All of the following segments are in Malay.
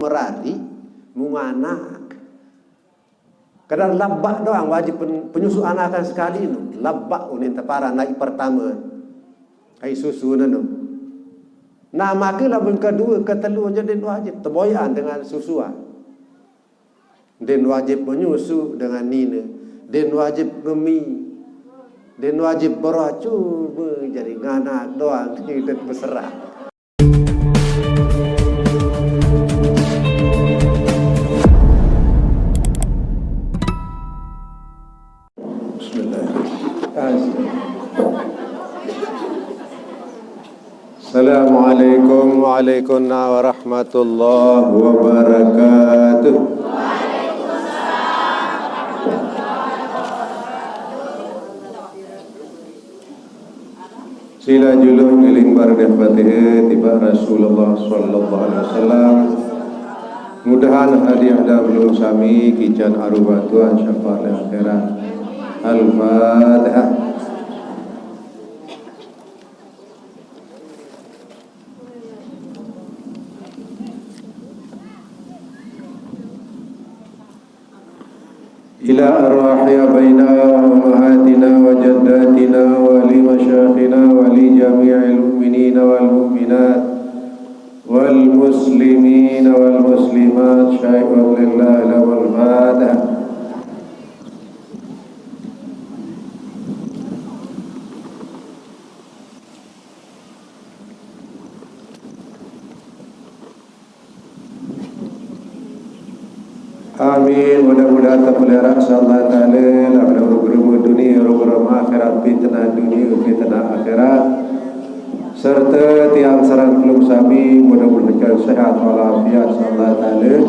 merari menganak. Kadang labak doang wajib penyusu anakan sekali no. Labak unin tepara naik pertama. Ai susu no. Nah maka labun kedua ketelu jadi wajib terboyan dengan susuan. Dan wajib menyusu dengan nina. Dan wajib gemi. Dan wajib beracu jadi nganak doang dan berserah. Assalamualaikum warahmatullahi wabarakatuh. Sila juluh ngiling bardah Fatihah tiba Rasulullah sallallahu alaihi wasallam. Mudahan hadiah belum sami kican arubatuan syafaat akhirat. Al-Fatihah. إلى أرواح أبينا وأمهاتنا وجداتنا ولمشايخنا ولجميع المؤمنين والمؤمنات والمسلمين والمسلمات شيء لله له الفاتحة. Amin. Mudah-mudahan terpelihara Allah Ta'ala dalam urut dunia, urut akhirat, fitnah dunia, fitnah akhirat, serta tiang sarang peluk sami mudah-mudahan sehat walafiat Allah Ta'ala,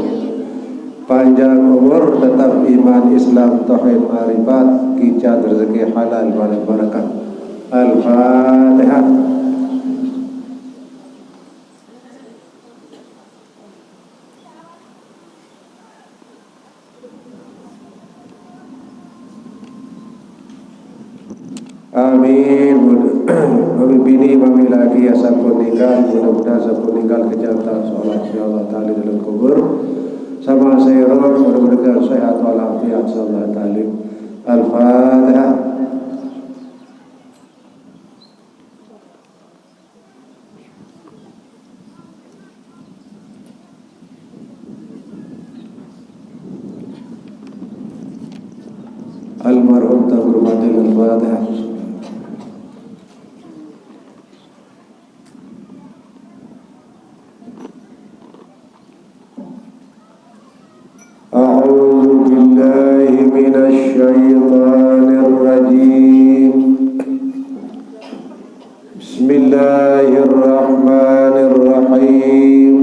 panjang umur, tetap iman Islam, tauhid, ma'rifat, kicat rezeki halal, barakah. Al-Fatihah. Amin. Mami bini, mami laki asal pun tinggal, mudah-mudahan asal tinggal kejahatan sholat Allah Ta'ala dalam kubur. Sama saya roh, mudah-mudahan sehat walafiat Allah Ta'ala. Al-Fatihah. Almarhum taburmatil Al-Fatihah. Bismillahirrahmanirrahim.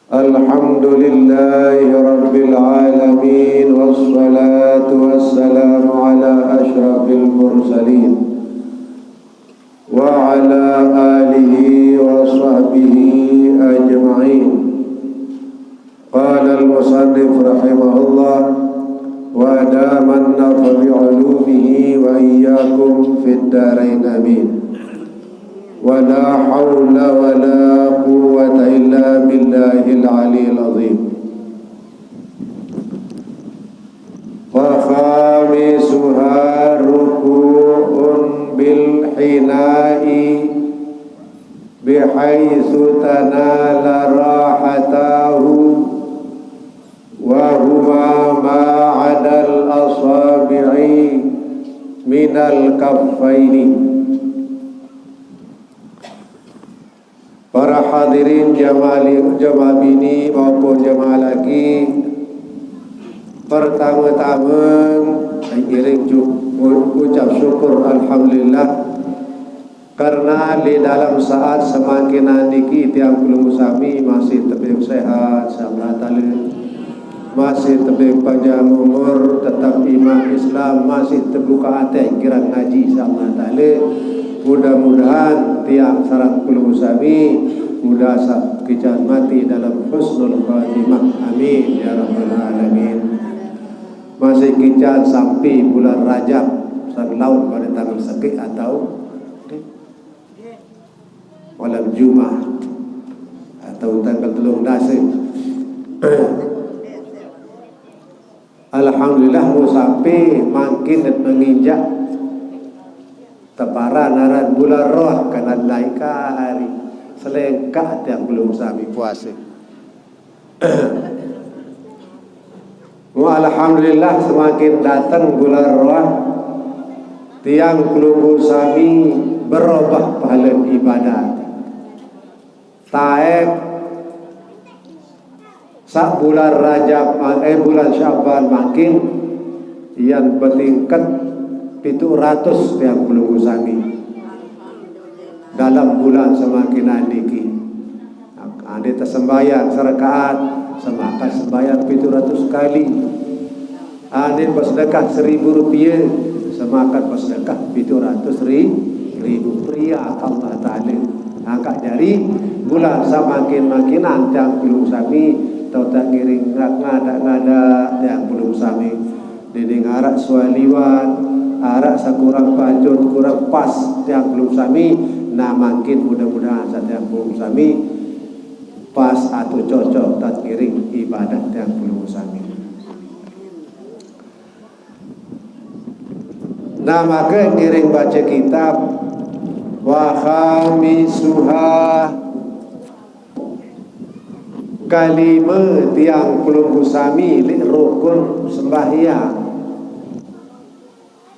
Alhamdulillahi rabbil alamin, wassalatu wassalamu ala ashrafil mursalin wa ala alihi wa sahbihi ajma'in. Qala al-musannif rahimahullah wa damanna fi ulumihi wa iyyakum fid darain amin. Wa la hawla wa la quwwata illa billahil aliyyil azim. Wa khamisuha ruku'un bil hina'i bihaitsu tanala rahatahu wa huma ma'adal asabi'i minal kaffaini. Para hadirin jamaah bini maupun jamaah laki, pertama-tama iring ucap syukur alhamdulillah karena di dalam saat semakin nandiki tiang belum sami masih tebing sehat Allah Ta'ala, masih tebing panjang umur, tetap iman Islam, masih terbuka hati kira ngaji Allah Ta'ala. Mudah-mudahan tiang sarang kulung sami mudah kicat mati dalam husnul khatimah. Amin ya rabbal alamin. Masih kicat sampai bulan Rajab sang laut pada tanggal sekik atau malam Jumat. tahun tanggal 13. Alhamdulillah mau sampai makin dan menginjak tepara naran bulan roh karena laika hari selengkap yang belum sami puasa. Alhamdulillah semakin datang bulan roh tiang belum sami berubah pahala ibadat. Taib sak bulan Rajab bulan Syaban makin yang bertingkat 700 yang belum sami dalam bulan semakin adiki. Ade tersembayang serakaat semakan sembayang 700 kali. Ade bersedekah 1.000 rupiah semakan bersedekah 700.000 pria Allah Ta'ala. Angkat jari bulan semakin makinan yang belum sami tau tak ngiring ngada yang belum sami dinding arak sualiwan arak sakurang panjut kurang pas yang belum sami. Nah makin mudah-mudahan saat yang belum sami pas atau cocok tak ngiring ibadat yang belum sami. Nah maka ngiring baca kitab wa khamisuha kalima tiang belum sami li rukun sembahyang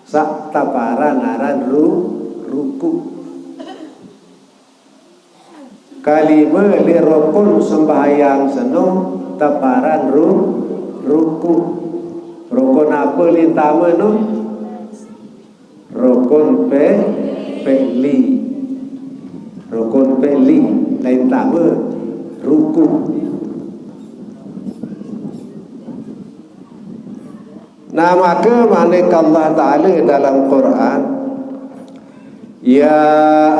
sak taparan aran ruku. Kalima li rukun sembahyang senong taparan ruku. Rukun apa lintama no? Rukun peli. Rukun peli lintama ruku. Nah maka manik Allah Ta'ala dalam Quran, ya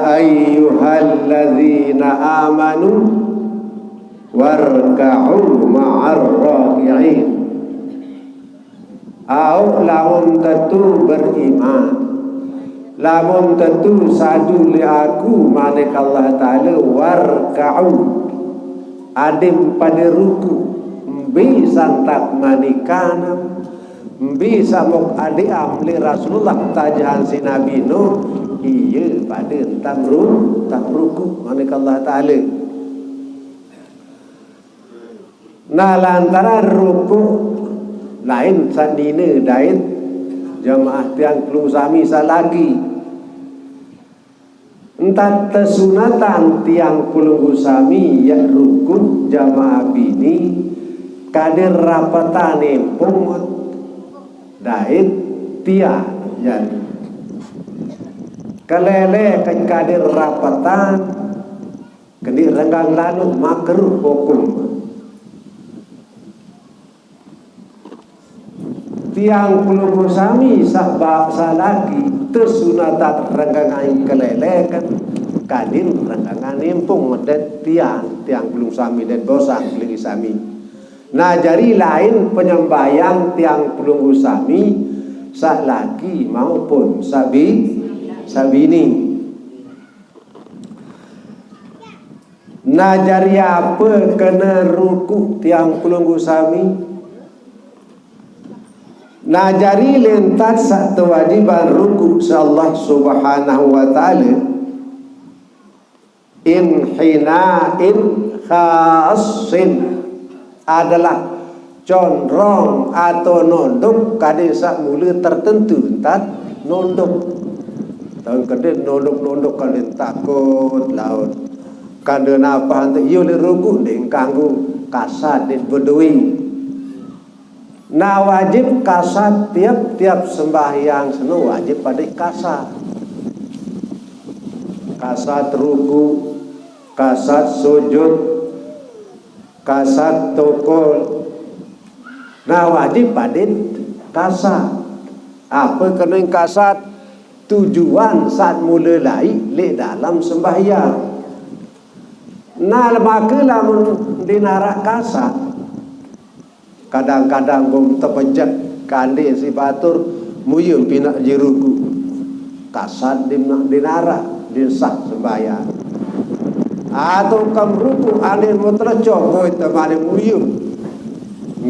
ayyuhalladzina amanu warka'u ma'ar raki'in. Au lamun tentu beriman, lamun tentu sadu li aku manik Allah Ta'ala warka'u adim pada ruku mbi santak manikana bisa mok adi amli Rasulullah tajahan si Nabi Nuh iya pada tentang ruku manik Allah Ta'ala. Nah lantaran ruku lain sadina dain jamaah tiang belum sami salagi entah tesunatan tiang belum sami ya rukun jamaah bini kader rapatan pumut dain tiang jadi kelele kan kader rapatan kini renggang lalu makruh hukum tiang belum sami sabab salagi tersunatan renggangan kelele kan kadin renggangan impung medet tiang belum sami dan bosan belum sami. Nah jari lain penyembayang tiang belum sami sak laki maupun sabini. Nah jari apa kena ruku tiang belum sami. Nah jari lintas satu wajiban ruku Allah Subhanahu wa ta'ala in khassin adalah condrong atau nondok kade sak mula tertentu entat nondok tahun kade nondok kade takut laut kade napa hantu yo le ruku ding kanggo kasat den bedui. Nah wajib kasat tiap sembahyang seno wajib pada kasat ruku, kasat sujud, kasat tokol. Nah wajib pada kasat. Apa kena kasat? Tujuan saat mula lai le dalam sembahyang. Nah maka lamun dinarak kasat kadang-kadang bom terpejat kande si batur muyum pinak jiruku kasat dinara dinsah sembahyang atau kam ruku ane mutreco boy temane muyum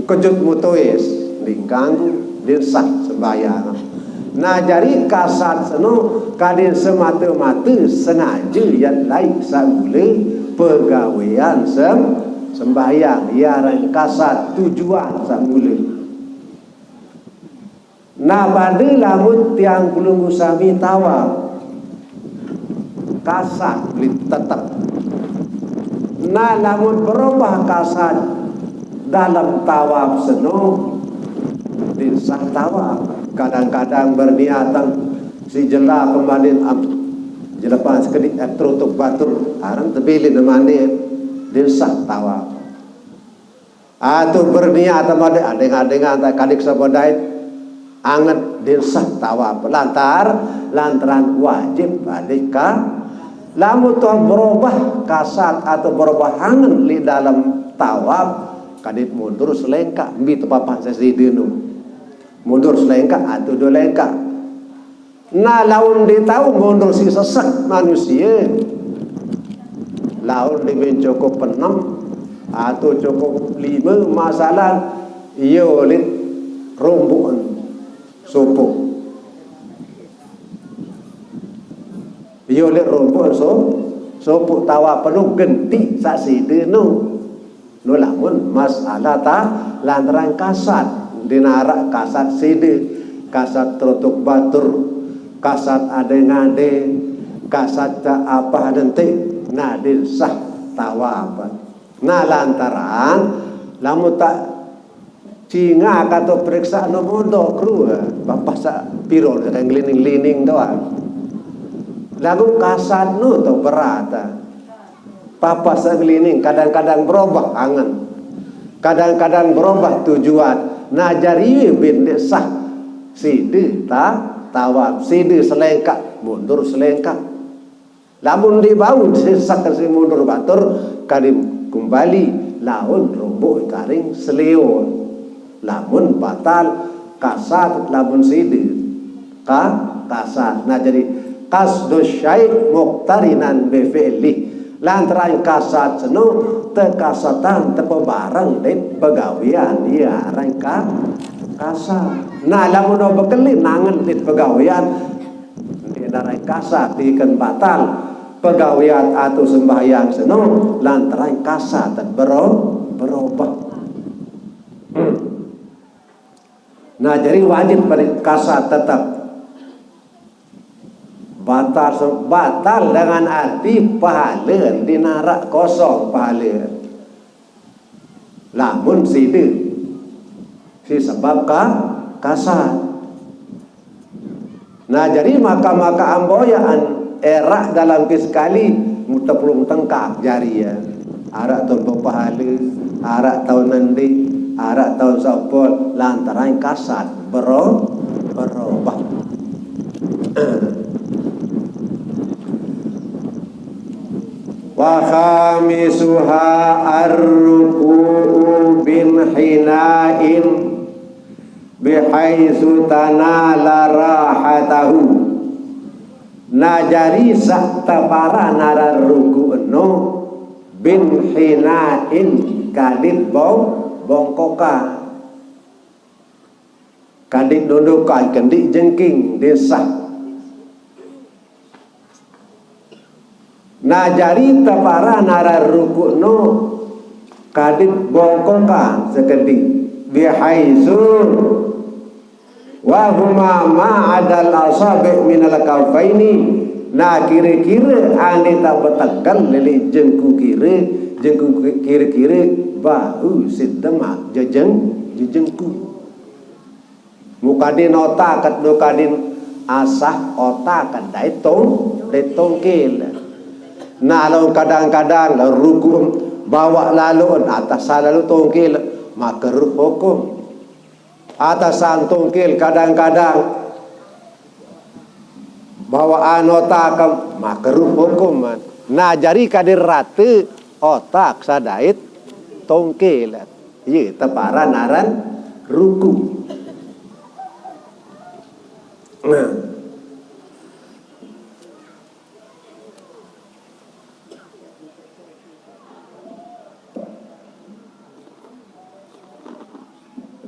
kejut mutoes dingkanggu din sah sembahyang. Nah jadi kasat seno kadin semata-mata sengaja yang lain sagule pegawaian sembahyang iaran kasat tujuan sagule. Nah pada lamun tiang kulung sami tawaf kasat beli tetap. Nah lamun berubah kasat dalam tawaf seno disah tawaf. Kadang-kadang berniatan si jela kembali jelapan sekedik terutuk batur arang terbili nemani disah tawaf. Atau berniat temade adeng-adeng antai kadik sabodait anget disah tawaf lantaran wajib adika lamun tuh berubah kasat atau berubah hangen di dalam tawaf kadit mundur selengkak bi tepapah sesidinu mundur selengkak atau dua lengkak. Nah laun dia tahu mundur si sesak manusia laun dia cukup 6 atau cukup 5 masalah ia oleh rombokan sopo ia oleh rombokan sopo tawa penuh genti saksi dia no lamun masalah ta lantaran kasat dinarak kasat side kasat terutuk batur kasat ade-ngade kasat tak apa nanti nadil sah tawaf. Nah lantaran lamun tak cinga kata periksa no mondo kru bapak sa piro sedang lining-lining doang lalu kasat no to berat papa sa lining kadang-kadang berubah angan kadang-kadang berubah tujuan. Nah jari bin sah side tawaf side selengkak mundur selengkak lamun di bau sesak si mundur batur kadim kembali laun rombok karing seleo lamun batal kasat lamun side kasat. Nah jadi kasdus syai' muqtarinan bifili lantaran kasat seno tekasatan tepebarang dan pegawaian dia rangka kasat. Nah lamun bekeli nangan di pegawaian dia darai kasat dikan batal pegawaian atau sembahyang seno lantaran kasat berubah. Nah jadi wajib kasat tetap batal dengan arti pahala dinarak kosong pahala lamun side si sebab kasat. Nah jadi maka amboyaan erak dalam sekali mutapulung tengkak jari ya arak tahun pahala arak tahun nanti arak tahun sapol lantaran kasat berubah. Wa khamisuha ar-ruku'u bin hina'in bihaitsu tanala rahatahu. Nah jari sakta para nara ruku'no bin hina'in kadit bongkoka kadit dundukan kendik jengking desa. Nah jari tapara nara rukukno kadit bongkoka sekedik bihaitsu wa huma ma'adal asabi' minal kaufaini. Nah kira-kira ane tak betakal lele jengku kira bahu sidemak jejengku mukadin otak kat mukadin asah otak kat daitong kel. Nah lalu kadang-kadang ruku bawa lalu atas lalu tongkil maka hukum atasan tongkil kadang-kadang bawa anota maka hukum. Nah jadi kadir ratu otak sadait tongkil iya tepara naran ruku. Nah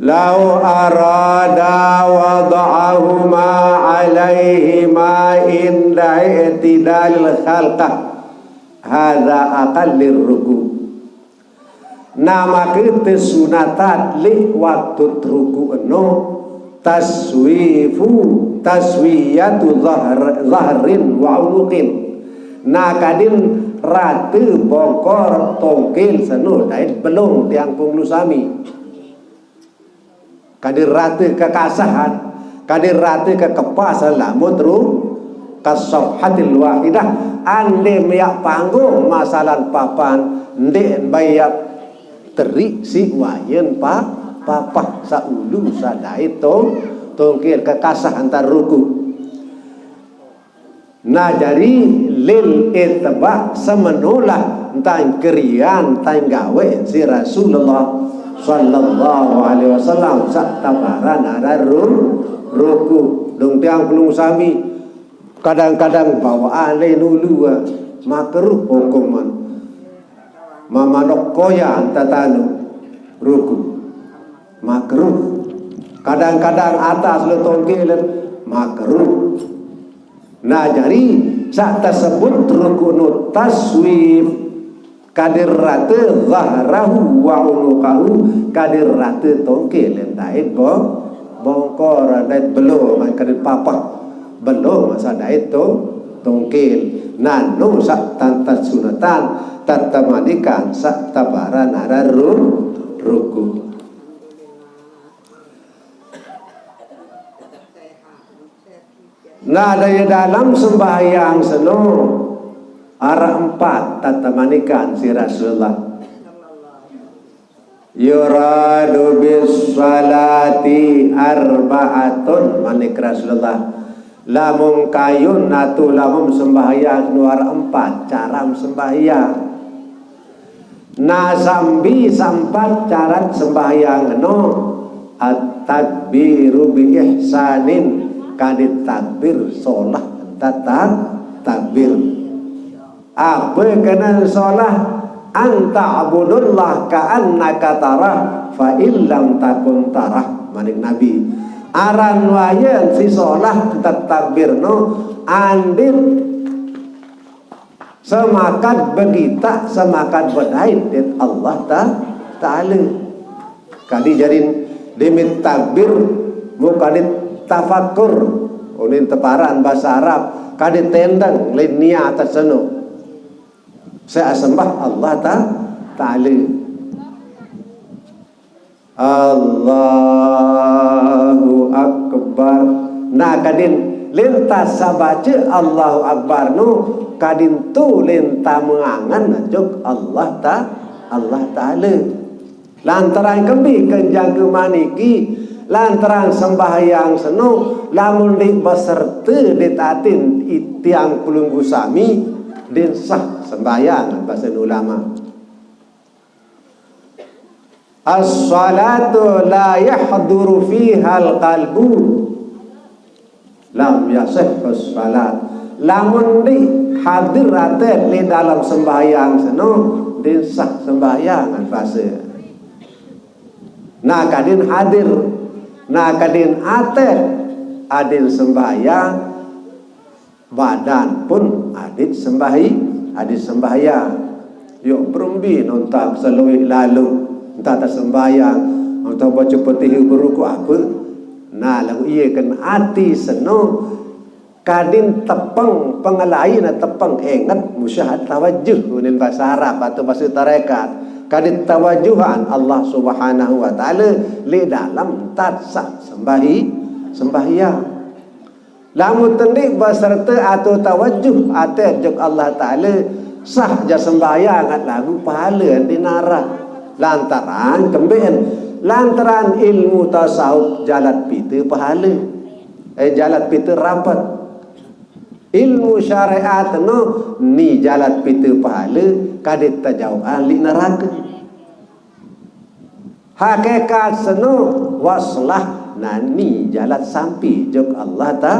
lau arada wada'ahuma alaihima inda i'tidal khalqah hadza aqallir ruku. Nama kita sunatat li waktu ruku eno taswiyatu zahrin wa unuqin. Na kadin ratu bongkor tongkil senu dait belum tiang punglusami. Kadir ratu kekasahan, kadir ratu kekepasan lamun terus kasafhatil wahidah ande miyak panggung masalah papan ndek bayak terik si wayen papa saulu sadai tongkir kekasah antar ruku. Nah jadi lil itba semenulah tan kerian tan gawe si Rasulullah sallallahu alaihi wasallam sak tabaran ada ruku dong tiang pelung sami kadang-kadang bawa ale nulu makruh hukuman mamanok koya tatanu ruku makruh. Kadang-kadang atas le tongkilen makruh. Nah jadi saat tersebut rukun taswif kadir rate zahrahu wa unuqahu kadir rate tongkilen dait bongkor dait belum kadir papa belum masa dait tongkil. Nanu sak tantat sunatan tatamadikan sak tabaran ada ruku. Nah dari dalam sembahyang seno arah 4 tatamanikan si Rasulullah yuradu bis salati arba'atun manik Rasulullah lamun kayun atau lamun sembahyang nuar 4 cara sembahyang. Nah sambi sampat cara sembahyang no at-takbiru bi ihsanin kadit takbir solah takbir apa kena solah anta abudullah ka'annaka tarah fa illam takun tarah manik Nabi aran wayan si solah takbir no andin semakan begita semakan bedait dit Allah ta'ala kali jarin demit takbir mu kadit tafakur ulin teparan bahasa Arab kadit tendang lain niat terseno saya sembah Allah ta'ala Allahu Akbar. Nah kadin lintas sabaca Allahu Akbar nu kadin tu linta mengangan juk Allah Ta'ala lantaran kembi kenjang kemaniki lantaran sembahyang seno lamun di beserta ditatin tiang pelunggu sami din sah sembahyang bahasa ulama. As-salatu la yahduru fiha al-qalbu lam yasihhus salat. Lamun di hadir ate di dalam sembahyang seno din sah sembahyang bahasa. Nah kadin hadir, nah kadin ate adil sembahyang badan pun adil sembahyang. Yuk berumbi nontak selui lalu entah tak sembahyang entah baca petihi beruku apa nah lagu iya kan hati seno kadin tepeng pengelai na tepeng ingat musyahad tawajjuh unin bahasa Arab atau bahasa tarekat kadin tawajuhan Allah subhanahu wa ta'ala li dalam tatsa sembahyang lamun tendik beserta atau tawajuh atau juk Allah ta'ala sah ja sembahyang lagu pahala dinara lantaran kembeen lantaran ilmu tasawuf jalan pita pahala jalan pita rapat ilmu syariat no ni jalan pita pahala kadit tajauh ahli neraka hakikat seno waslah nani jalan sampai jok Allah ta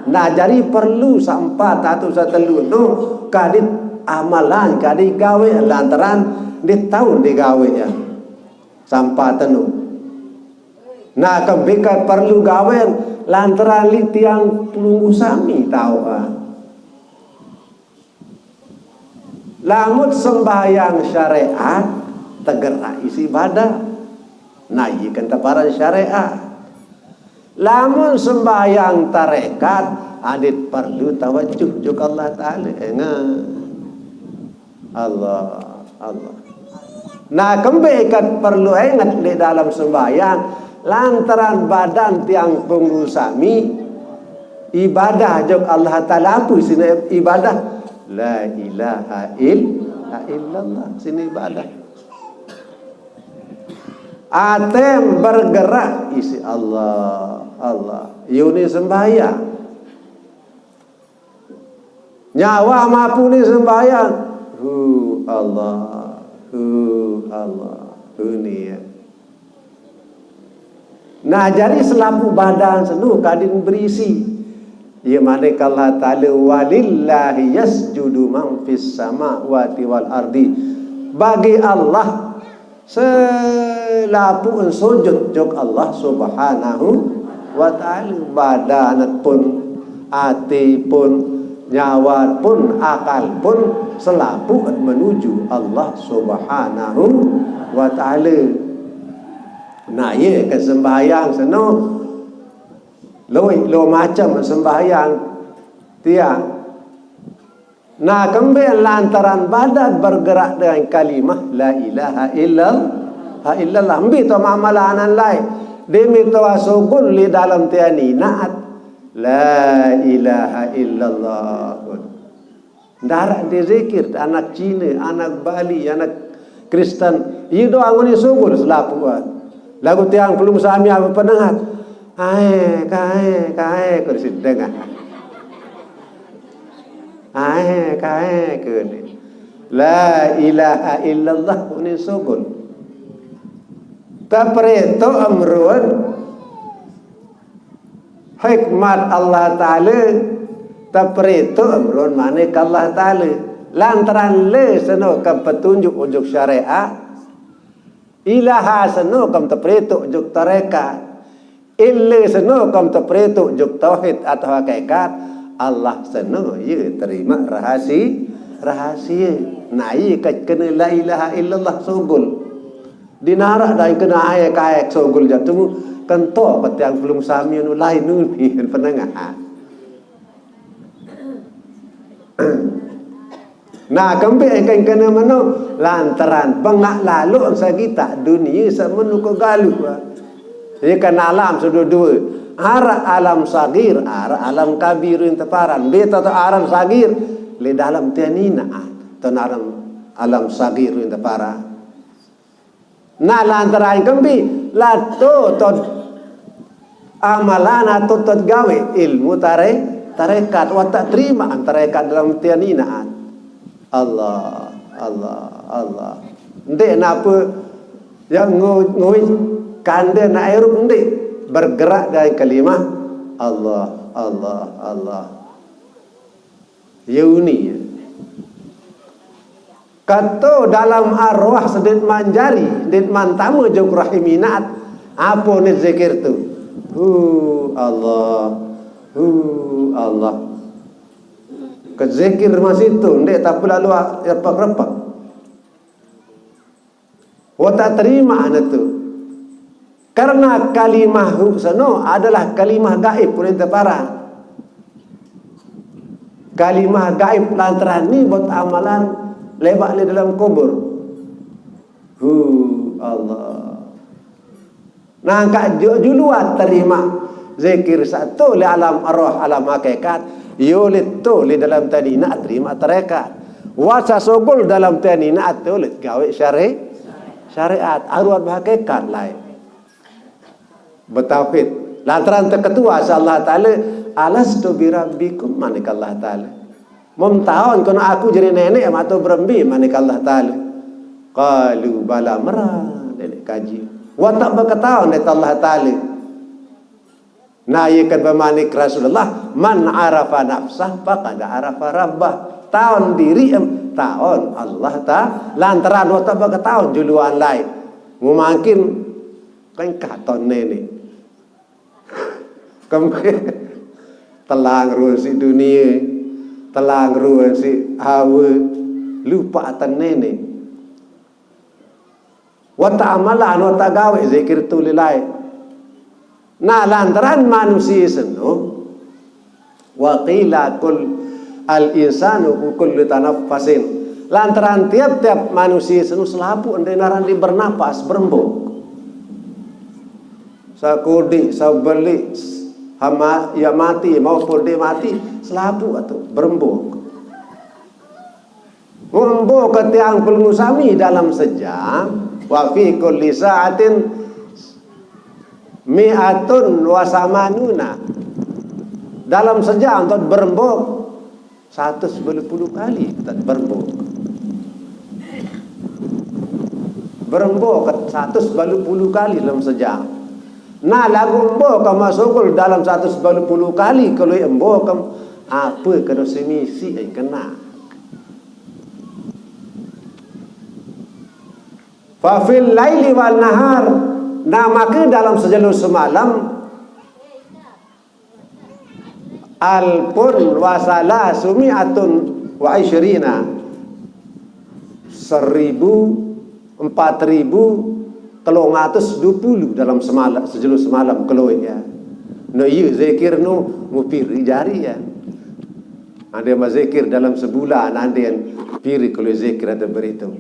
nah jadi perlu sampai atau satelu no kadit amalan kadit gawe lantaran di tahun digawe ya sampah tenu Nah kebika perlu gawen lantaran li tiang pelunggu sami tahu lamun sembahyang syariat tegerak isi ibadah nah iya kan taparan syariat lamun sembahyang tarekat adit perlu tawajuh juga Allah Ta'ala Allah nah kebaikan perlu ingat di dalam sembahyang lantaran badan tiang pengusami ibadah jog Allah Ta'ala apa sini ibadah la ilaha illallah sini ibadah atem bergerak isi Allah yuni sembahyang nyawa mampu ni sembahyang Allah ini ya. Nah jadi selapu badan senu kadin berisi ya maneka Allah Ta'ala walillahi yasjudu man fis samawati wal ardi bagi Allah selapu sujud jog Allah subhanahu wa ta'ala badan pun hati pun nyawa pun akal pun selapu menuju Allah subhanahu wa ta'ala. Nah ye ke sembahyang seno lo macam sembahyang tiang nah kembali lantaran badan bergerak dengan kalimah la ilaha illallah ambil tu amalan lain demi tawassul li dalam tiani naat la ilaha illallah darat di zikir anak Cina anak Bali anak Kristen ye doa ngoni sugul selapuan lagu tiang belum sami apa pendengar kae kau dengar kae kau la ilaha illallah ini sugul tapreto amrun hikmat Allah Ta'ala tapreto amrun manik Allah Ta'ala lantaran le seno ke petunjuk ujuk syariat ilaha seno kam tapreto ujuk tarekat illa seno kam tapreto ujuk tauhid atau hakikat Allah seno ye terima rahasia nai kat kena la ilaha illallah sugul dinara dai kena ayat sugul jatuh kento patiang belum sami anu lain nu ni penengah nah kembali kena mano lantaran bengak lalu sa kita dunia semenu ko galu ya kan alam sudah dua ara alam sagir ara alam kabir yang teparan beta tu alam sagir le dalam tianina tu alam sagir yang teparan nah lantaran kembali lato to amalan atau to gawe ilmu tarekat wa tak terima tarekat dalam tianina Allah ndek napa yang ngoi kande na air ndek bergerak dari kalimah Allah yauni kato dalam arwah sedit manjari sedit mantamu jog rahiminat apa ni zikir tu Allah kezikir masih itu ndek tak lalu repak-repak wata terima anda tu karena kalimah sano adalah kalimah gaib pun terparah kalimah gaib lantaran ni buat amalan lebak di dalam kubur Allah nah kak juluan terima zikir satu li alam arwah alam hakikat yulit tu li dalam tadi nak terima tarekat wasa sogol dalam tadi nak tulit gawe syariat arwah hakikat lain bertauhid lantaran terketua Allah Ta'ala alastu birabbikum manik Allah Ta'ala memtahun kena aku jadi nenek atau berembi manik Allah Ta'ala qalu bala merah nenek kaji wa tak berketahuan dari Allah Ta'ala nah ia kan bermanik Rasulullah man arafa nafsah faqad arafa rabbah tahun diri tahun Allah Ta'ala lantaran wa tak berketahuan juluan lain mungkin kan katon nenek telang ruang si dunia, telang ruang si hawa, lupa tenene. Wa ta'amalan wa tagawe zikir tu lilai. Nah lantaran manusia seno wa qila kul al insanu kullu tanaffasin. Lantaran tiap-tiap manusia seno selapu endenaran di bernapas berembuk. Sakudi, sabeli, hama ya mati maupun dia mati selapu atau berembuk. Berembuk ke tiang pelmusami dalam sejam. Wa fi kulli sa'atin mi'atun wa samanuna. Dalam sejam untuk berembuk 110 kali kita berembuk. Berembuk 110 kali dalam sejam. Nah lagu embuk kamu masuk dalam 110 kali kalau embuk kamu apa kena semisi kena. Fafil laili wal nahar. Nah maka dalam sejalur semalam alpun wasala sumi'atun wa isyrina 1420 dalam semalam sejalur semalam keluar ya. No iya zikir no mupiri jari ya. Ada yang zikir dalam sebulan, ada yang piri kalau zikir ada berhitung.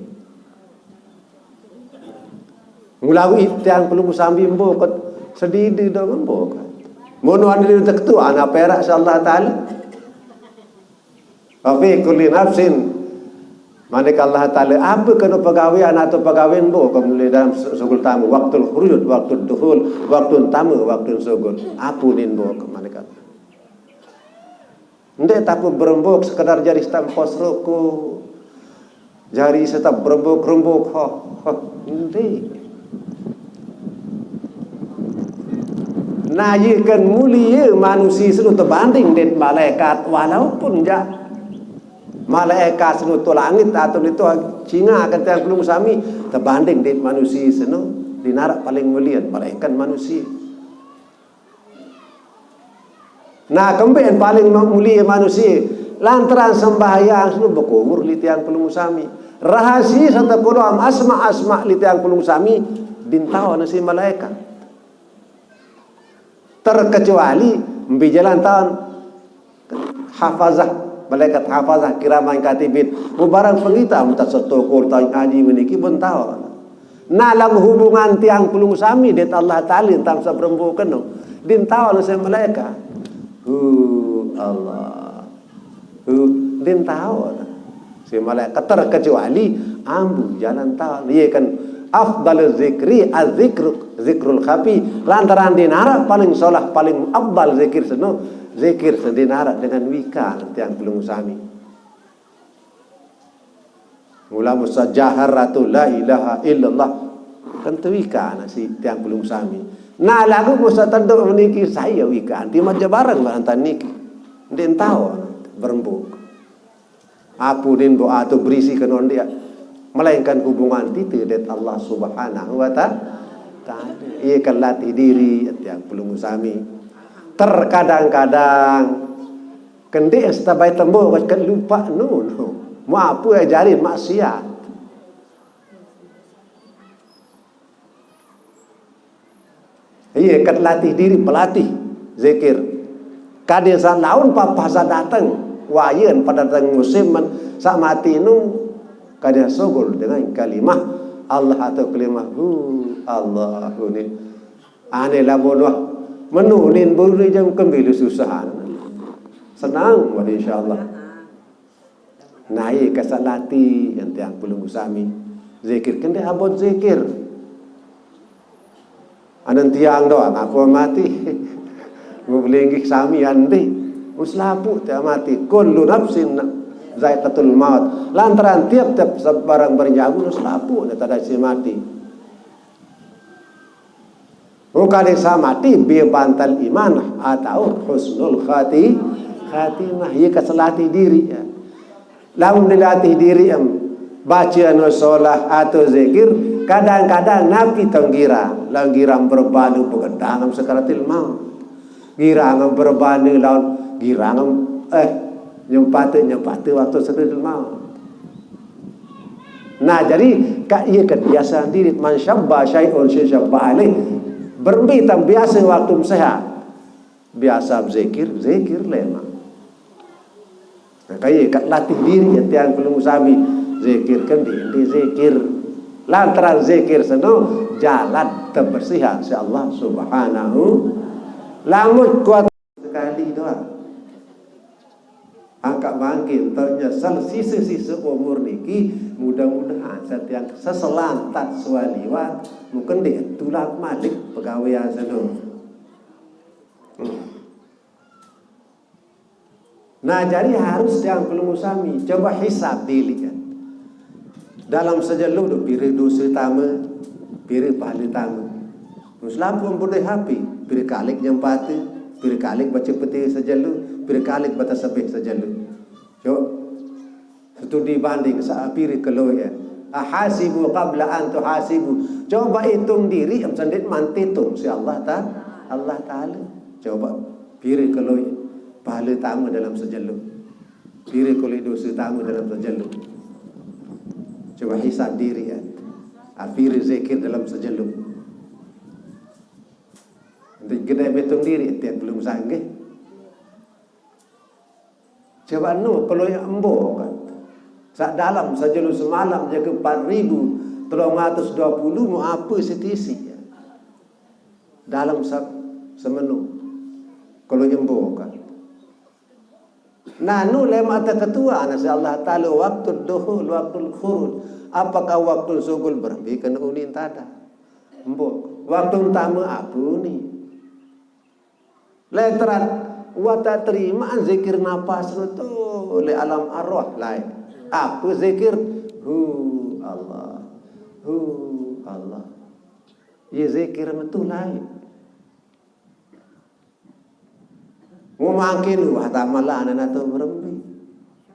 Mulau yang perlu musambi mbok sedih dong mbok. Mono ande tektu ana perak insyaallah taala. Wa fi kulli nafsin manik Allah taala apa kena pegawaian atau pegawai mbok kemudian dalam sugul tamu waktu khurujud waktu dukhul waktu tamu waktu sugul apunin mbok manik Allah. Ndek tapi berembuk sekedar jari stampos roko. Jari tetap berembuk-rembuk ndek. Nah, kan mulia manusia selalu terbanding dengan malaikat walaupun ja malaikat selalu tu langit atau itu Cina kata yang belum sami terbanding dengan manusia selalu dinarak paling mulia malaikat manusia. Nah, kembali paling mulia manusia lantaran sembahyang selalu berkumur li tiang belum sami rahasia serta kolam asma li tiang belum sami dintau nasi malaikat. Terkecuali berjalan tahun hafazah malaikat hafazah kiraman katibin mubarang pengita mutat setokor tahun haji meniki pun tahu. Nah dalam hubungan tiang pelung sami det Allah Taala tentang seberembu keno din tahu nasi malaikat. Allah. Din tahu si malaikat terkecuali ambu jalan tahun iya kan afdal zikri zikrul khafi lantaran dinara paling solah paling afdal zikir seno zikir sedinara dengan wika yang belum sami mula musajaharatu la ilaha illallah kan wika nasi yang belum sami nah lagu musa tanduk meniki saya wika anti majabaran antan niki den tahu berembuk apudin doa atau berisi kenon dia melainkan hubungan itu dengan Allah Subhanahu wa taala. Ia kan latih diri yang belum musami. Terkadang-kadang kendek setabai tembok kan lupa no. Mau apa ajarin maksiat. Ia kan latih diri pelatih zikir. Kadang laun papa datang wayan pada datang musim sak mati nu kada sogol dengan kalimah Allah atau kalimah Allahu ni ane lamunah menunin buru jam kembali susah senang wah insyaallah naik kasalati yang tiang belum usami zikir kende abot zikir anan tiang doang apa mati ngublengik sami ande uslapu tiang mati kullu nafsin zaikatul maut lantaran tiap-tiap barang bernyawa selapu tada si mati bukan desa mati biar bantal iman atau husnul khatimah ia keselatih diri ya. Lamun dilatih diri baca nusolah atau zikir kadang-kadang nabi tenggira langgiram berbalu begadang sekaratil maut Girang berbani lawan girang nyempati waktu sedul mau. Nah jadi ia kebiasaan diri man syabba syai'un syabba alaih. Berbitam biasa waktu sehat. Biasa zikir lemah. Kaya kat latih diri tiang belum sami zikir kan di zikir. Lantaran zikir seno jalan kebersihan si Allah Subhanahu. Lamun kuat sekali doang. Angkat bangkit ternyesal sisa-sisa umur niki mudah-mudahan setiap seselantat sualiwat mungkin dia tulak malik pegawai seno. Nah jadi harus yang belum usami coba hisab diri kan. Dalam sejalu do piri dosa tama, piri pahala tama. Muslim pun boleh happy, piri kalik nyempati, piri kalik baca peti sejalu, piri kalik baca sabih sejalu. Coba studi banding saapiri kalau ya. Ahasibu qabla an tuhasibu. Coba hitung diri sendiri mantitung si Allah Taala. Coba piri kalau pahala tamu dalam sejalu, piri kalau dosa tamu dalam sejalu. Coba hisab diri ya. Piri zikir dalam sejalu. Untuk kita hitung diri tiap belum sanggih. Coba kalau yang embo kan. Saat dalam sejalu semalam jaga 4.320 mau apa setisi ya. Dalam semenu. Kalau embo kan. Nah, lema ada ketua nasi Allah Ta'ala waktu duhul, waktu khurud. Apakah waktu sugul berhenti kena unin tada? Embo. Waktu utama apa ni? Letteran wata terima zikir nafas itu oleh alam arwah lain. Apa zikir? Allah. Allah. Ya zikir itu lain. Mungkin wata malah anak tu berhenti.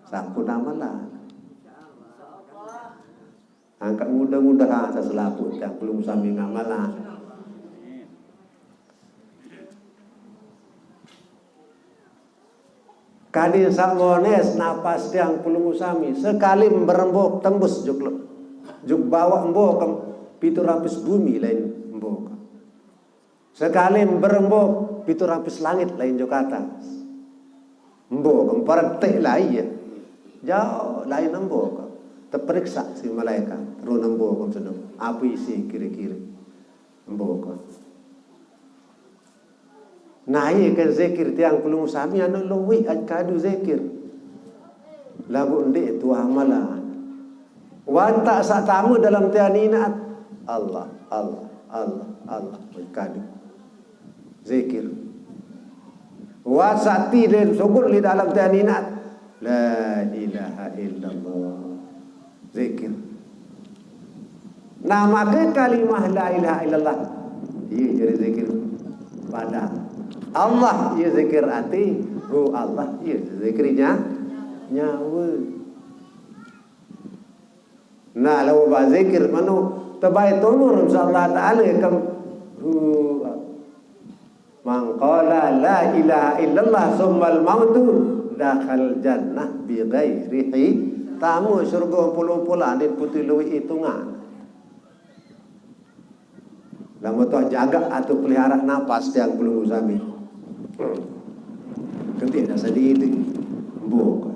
Sampun amalan. Angkat mudah-mudahan seselaput yang belum sami ngamalan. Kadi sangones napas yang belum usami sekali berembok tembus juk bawa embok pitu rapis bumi lain embok. Sekali berembok pitu rapis langit lain juk atas. Embok empartek lain ya. Jauh lain embok. Terperiksa si malaikat terus embok sedang. Apa isi kira-kira embok. Nah iya kan zikir tiang belum usami anu luwi kadu zikir. Lagu ndik tu amalan. Watak sak tamu dalam tianina Allah kadu. Zikir. Wasati dan syukur di dalam tianina la ilaha illallah. Zikir. Nama ke kalimah la ilaha illallah. Iya jadi zikir pada Allah ia zikir hati, Allah ia zikirnya nyawa. Nah, lalu bazikir manu tabai tumur insyaallah taala kam man qala la ilaha illallah summal mautu dakhal jannah bi ghairi tamu surga puluh-puluh adit putih luwi hitungan. Lama tu jaga atau pelihara nafas yang belum usami. Ketik dah sedih itu embok.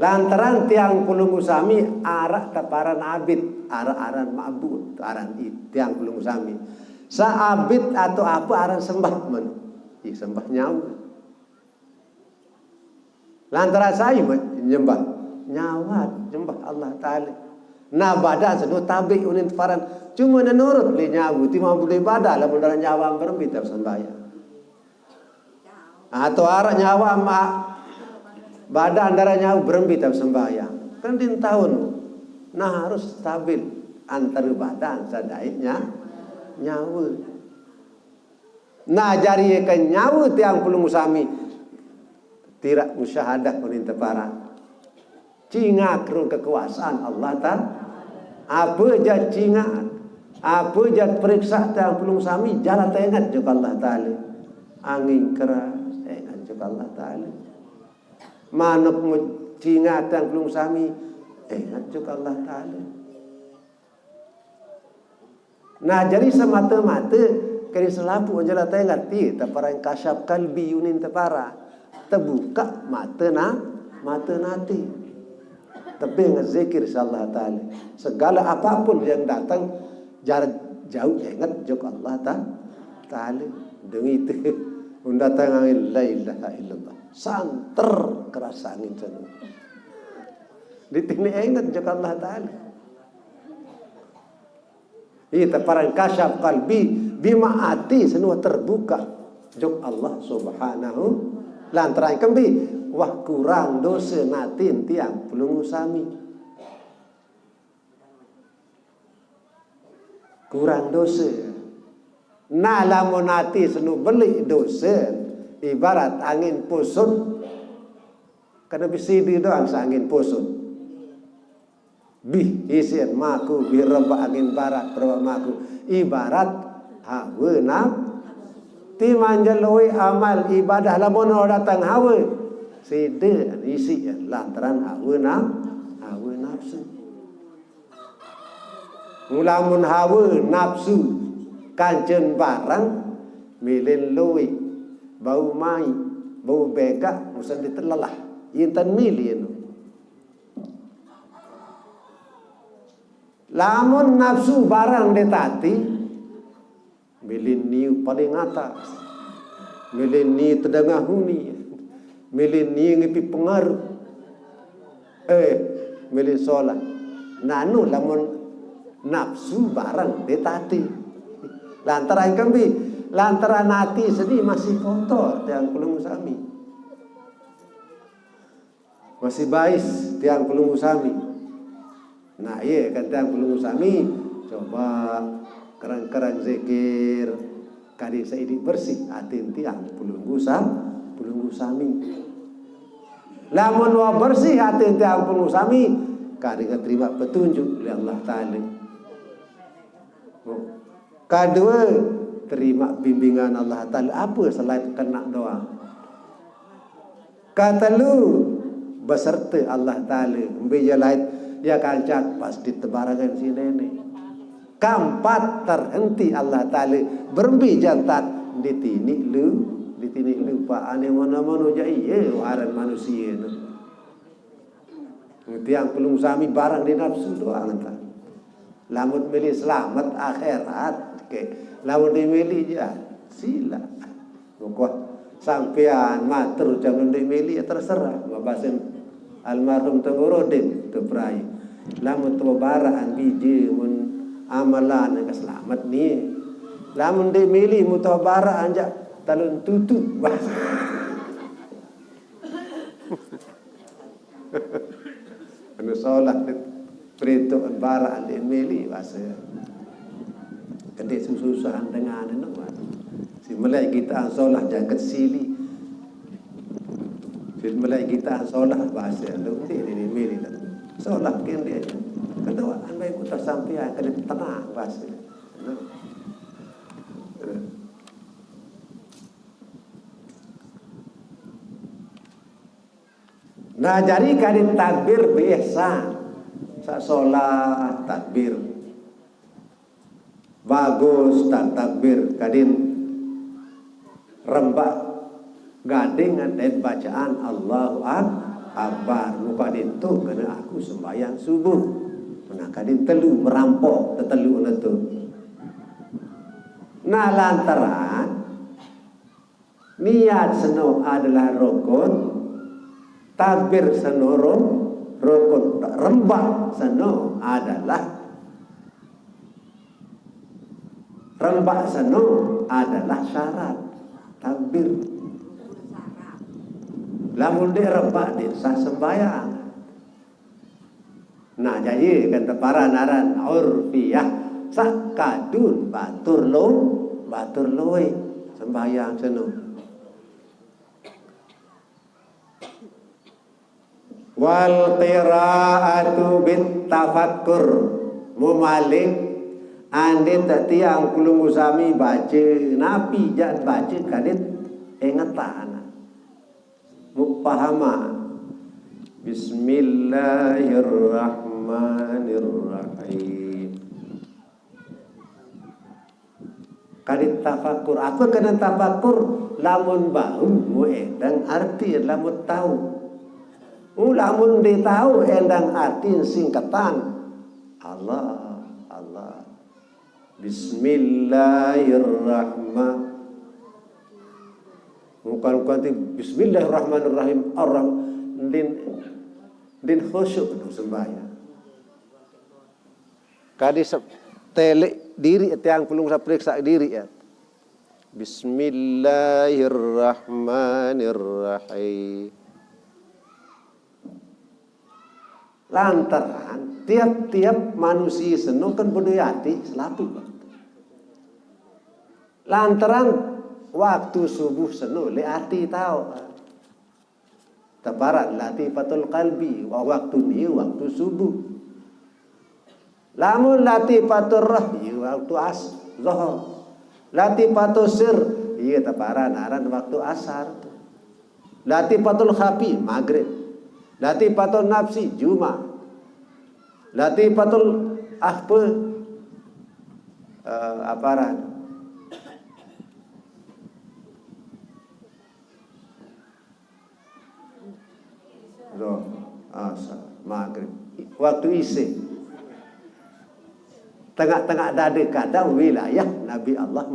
Lantaran tiang pulung usami arak taparan abid, aran ma'bud, aran tiang pulung usami. Saabid atau apa aran sembah men. Sembah nyawa. Lantaran saya menyembah nyawa jembah Allah Ta'ala. Nah badan sedut tabik unin faran cuma menurut li nyawa timah boleh badan lah benar nyawa berhenti tak sembahyang. Atau arah nyawa mak badan darah nyawa berhenti tak sembahyang. Kan din tahun. Nah harus stabil antara badan sadaiknya nyawa. Nah jari kan nyawa tiang perlu musami tidak musyahadah unin teparan. Cinga kerun kekuasaan Allah Ta'ala. Apa jad cinga, apa jad periksa yang belum sami, jalan ingat juga Allah Ta'ala. Angin keras, ingat juga Allah Ta'ala. Manuk cinga yang belum sami, ingat juga Allah Ta'ala. Nah jadi semata-mata kali selapu jalan ingat ti, tapara yang kasyaf kalbi yunin tapara, terbuka mata nanti. Tapi dengan zikir Allah Ta'ala, segala apapun yang datang jarak jauh ingat juga Allah Ta'ala. Dengan itu datang angin la ilaha illallah, santer kerasa angin sana. Di sini ingat juga Allah Ta'ala. Itu parang kasyaf kalbi bima ati semua terbuka juga Allah Subhanahu lantaran kembi. Wah kurang dosa natin tiang belum usami. Kurang dosa. Nah lamun nati senu beli dosa ibarat angin pusut. Kena bisidi doang angin pusut. Bih isien maku bih rebak angin barat rebak maku. Ibarat hawa naf ti manjaloi amal ibadah lamun datang hawa. Sida isi lantaran hawa nafsu. Mulamun hawa nafsu kanjen barang milin loi bau mai bau begak musan ditelalah intan milin. Lamun nafsu barang detati milin niu paling atas, milin ni tedengah huni, milin ni ngipi pengaruh, milin solat. Nanu lamun nafsu barang detati. Lantaran kami, lantaran hati sedih masih kotor tiang pelung sami, masih bais tiang pelung sami. Nah iya kan tiang pelung sami coba kerang-kerang zikir kadi saidi bersih hati tiang pelung sami. Lamun wa bersih hati tiang pelung sami kadi terima petunjuk oleh Allah Ta'ala. Kedua, terima bimbingan Allah Ta'ala. Apa selain kena doa? Kata lu beserta Allah Ta'ala. Bija lain dia kancak pasti tebarangan si nenek. Keempat terhenti Allah Ta'ala. Berbijan tak ditini lu pak ane mana-mana jaya waran manusia tu. Tiang pelung sami barang di nafsu doang entah. Lamun milih selamat akhirat ke lamun dimilih ya sila. Pokok sampean matur jangan dimilih ya terserah. Mabasen almarhum Tenggorodin tu prai. Lamun tu baraan biji mun amalan yang selamat ni. Lamun dimilih mutabara anja talun tutu. Anu solat perintah barang di meli bahasa kedek susah dengan anu si melai kita solat jangan sili si melai kita solat bahasa anu di meli solat kan dia kedua an baik kita sampai ke tenang bahasa nah jadi kadin takbir biasa sak solat takbir bagus tak takbir kadin rembak gading dan bacaan Allahu Akbar muka itu kena aku sembahyang subuh nah kadin telu merampok tetelu itu nah lantaran niat seno adalah rukun takbir senoro rukun rembak seno adalah syarat takbir. Lamun dia rembak dia sah sembahyang. Nah jadi kata para naran urfiyah sak kadun batur loe sembahyang seno. Wal qiraatu bit tafakkur mumalik ande tiang kulung usami baca napi jat baca kadit ingatan mupahama. Bismillahirrahmanirrahim. Kadit tafakur. Apa kena tafakur? Lamun bau mu edang arti lamun tahu. Lamun dia tahu endang arti singkatan Allah Allah. Bismillahirrahmanirrahim. Bukan Bismillahirrahmanirrahim. Orang din khusyuk sembahyang. Kadi telek diri tiang pulung sa periksa diri ya. Bismillahirrahmanirrahim. Lantaran tiap-tiap manusia seno kan berduyati selatu. Lantaran waktu subuh seno le ati tahu. Tabarat latifatul qalbi wa waktu ni waktu subuh. Lamun latifatul rahyi waktu zuhur. Latifatul sir iya tabaran aran waktu asar. Latifatul khafi maghrib. Latifatul nafsi Jumat. Latifatul aparan asar maghrib waktu isi tengah-tengah dada kadang wilayah Nabi Allah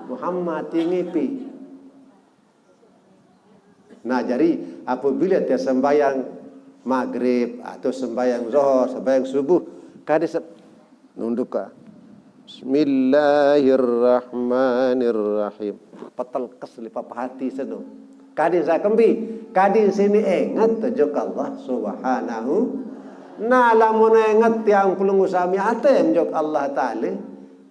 Muhammad ngipi. Nah jadi apabila dia sembahyang maghrib atau sembahyang zuhur, sembahyang subuh, kadi nunduk ka. Bismillahirrahmanirrahim. Patal kesli papahati seno. Kadi saya kembi, kadi sini ingat tujuk Allah Subhanahu. Nah lamun ingat yang pulung usami atem jok Allah Taala.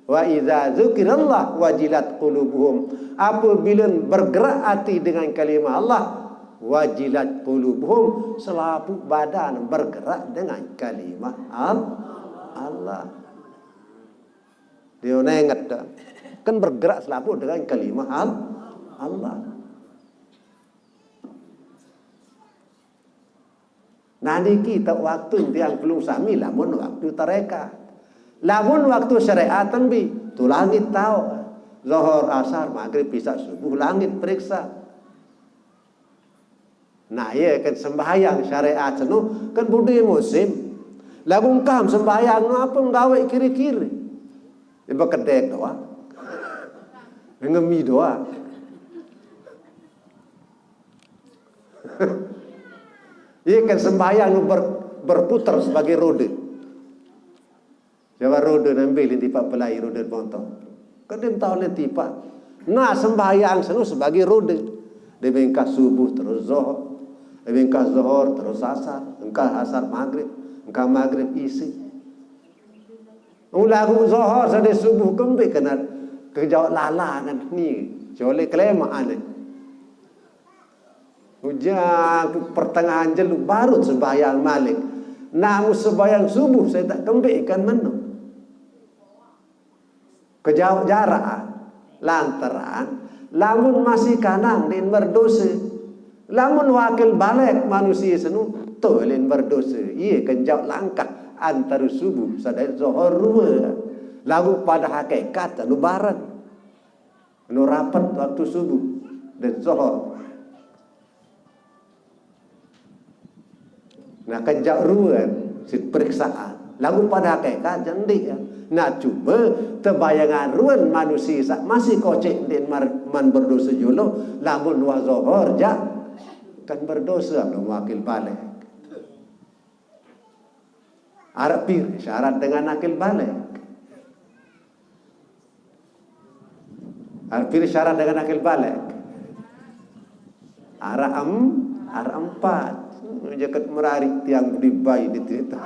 Wa idza dzukirallah wajilat qulubuhum. Apabila bergerak hati dengan kalimah Allah, wajilat qulubuhum, selapu badan bergerak dengan kalimah Allah. Dia ingat dah. Kan bergerak selapu dengan kalimah Allah. Nanti kita waktu yang belum sami lamun waktu tareka. Lamun waktu syariat tembi, tu langit tahu. Zuhur, asar, maghrib, isya, subuh, langit periksa. Nah, ya kan sembahyang syariat senu kan budaya musim. Lagun kam sembahyang apa nggawe kiri-kiri. Iba kedek doa. Ngemi doa. Iya kan sembahyang berputar sebagai roda. Jawa roda nambil tipak pelai roda motor. Kan dia tahu le tipak. Nah sembahyang senu sebagai roda. Dia bengkak subuh terus zuhur. Dia bengkak zuhur terus asar. Engkau asar maghrib. Engkau maghrib isi. Lagu zuhur sampai subuh kembali kena kejauh lala kan ni. Joleh kelemaan ni. Hujan pertengahan jelu baru sembahyang malik. Namun sembahyang subuh saya tak kembalikan menu. Kejauh jarak lantaran lamun masih kanang din berdosa. Lamun wakil balik manusia senu tolin berdosa. Iya kejauh langkah antara subuh sadai zuhur rua. Lagu pada hakikat anu barat. Anu rapat waktu subuh dan zuhur. Nah kejauhan si periksaan lagu pada hakikat jendik ya. Nah cuma terbayangan ruan manusia masih kocek din man berdosa jolo lamun wa zuhur ja kan berdosa belum wakil balik. Arab pir syarat dengan akil balik. Arab pir syarat dengan akil balik. Arab empat. Jaket merarik tiang budi bayi di cerita.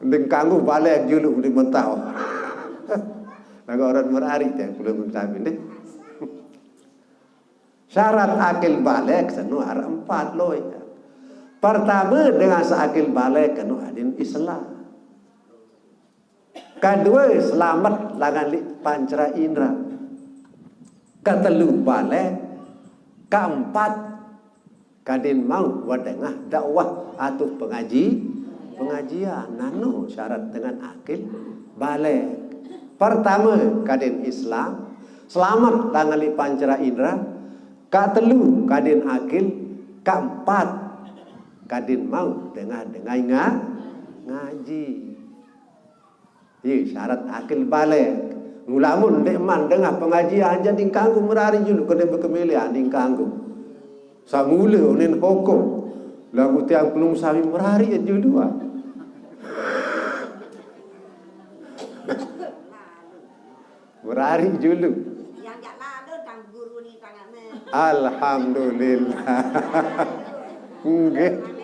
Dengkanggu balik juluk di mentau. Naga orang merarik tiang belum sampai deh. Syarat akil balik senu ada 4 loh. Pertama dengan seakil balik kanu adin Islam. Kedua selamat lagan pancara indra. Ketelu balik. Keempat kadin mau wadengah dakwah atau pengajian. Nano syarat dengan akil balik. Pertama kadin Islam. Selamat lagan pancara indra. Ketelu kadin akil. Keempat kadin mau dengan ngaji. Syarat akil balik. Ngulamun dekman dengar pengajian jadi kanggu merari julu kena berkemilian di kanggu. Samula unin hukum. Lagu tiang pelung sami merari julu. Merari julu. Yang jak lalu tang guru ni tangan. Alhamdulillah. Nggih.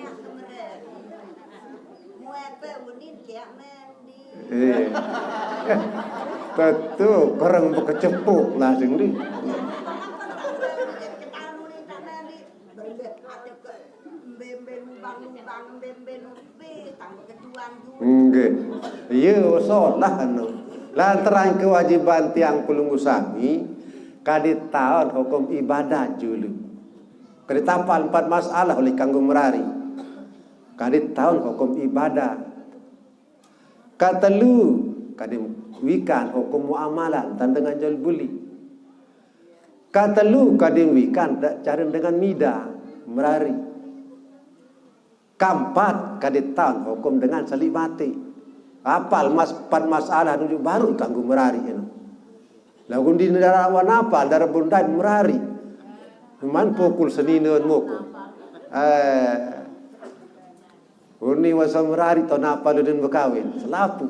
Betul, korang berkecepuk lah sini. Nggih. Ya solah anu. Lantaran kewajiban tiang pelunggu sami kadit tahun hukum ibadah julu. Kadit tapal 4 masalah oleh kanggo merari. Kadit tahun hukum ibadah. Katelu kadit wikan hukum muamalah dan dengan jual beli. Katelu kadit wikan cara dengan mida merari. Keempat kadit tahun hukum dengan salib mati. Apal 4 masalah tujuh baru kanggo merari ini. Lagu di negara apa darah bundai merari. Man pukul senina moko. Uni wasa merari to napa den berkawin. Selapu.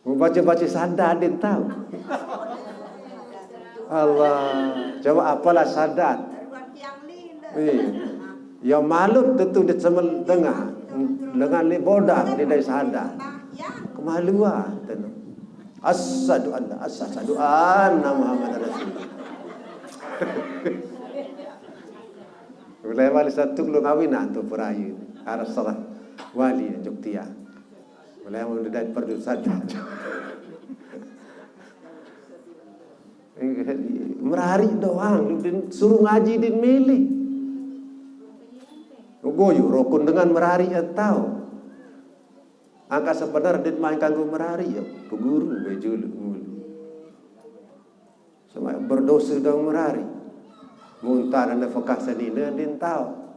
Mau baca-baca sadat din tahu. Allah, coba apalah sadat. Ya malut tentu dia semel dengar dengan libodak dia dari sadat. Kemaluan tentu. Asyhadu anna Muhammadar Rasulullah. Mulai wali satu lu kawinan tu perayu arah salah wali Jogja. Mulai mau dari perdu sadat. Merari doang, suruh ngaji din milih. Goyo rokun dengan merari atau angka sebenar din main kanggo merari ya peguru bejul mulu. Sama berdosa dong merari. Muntah dan nafkah senina din tahu.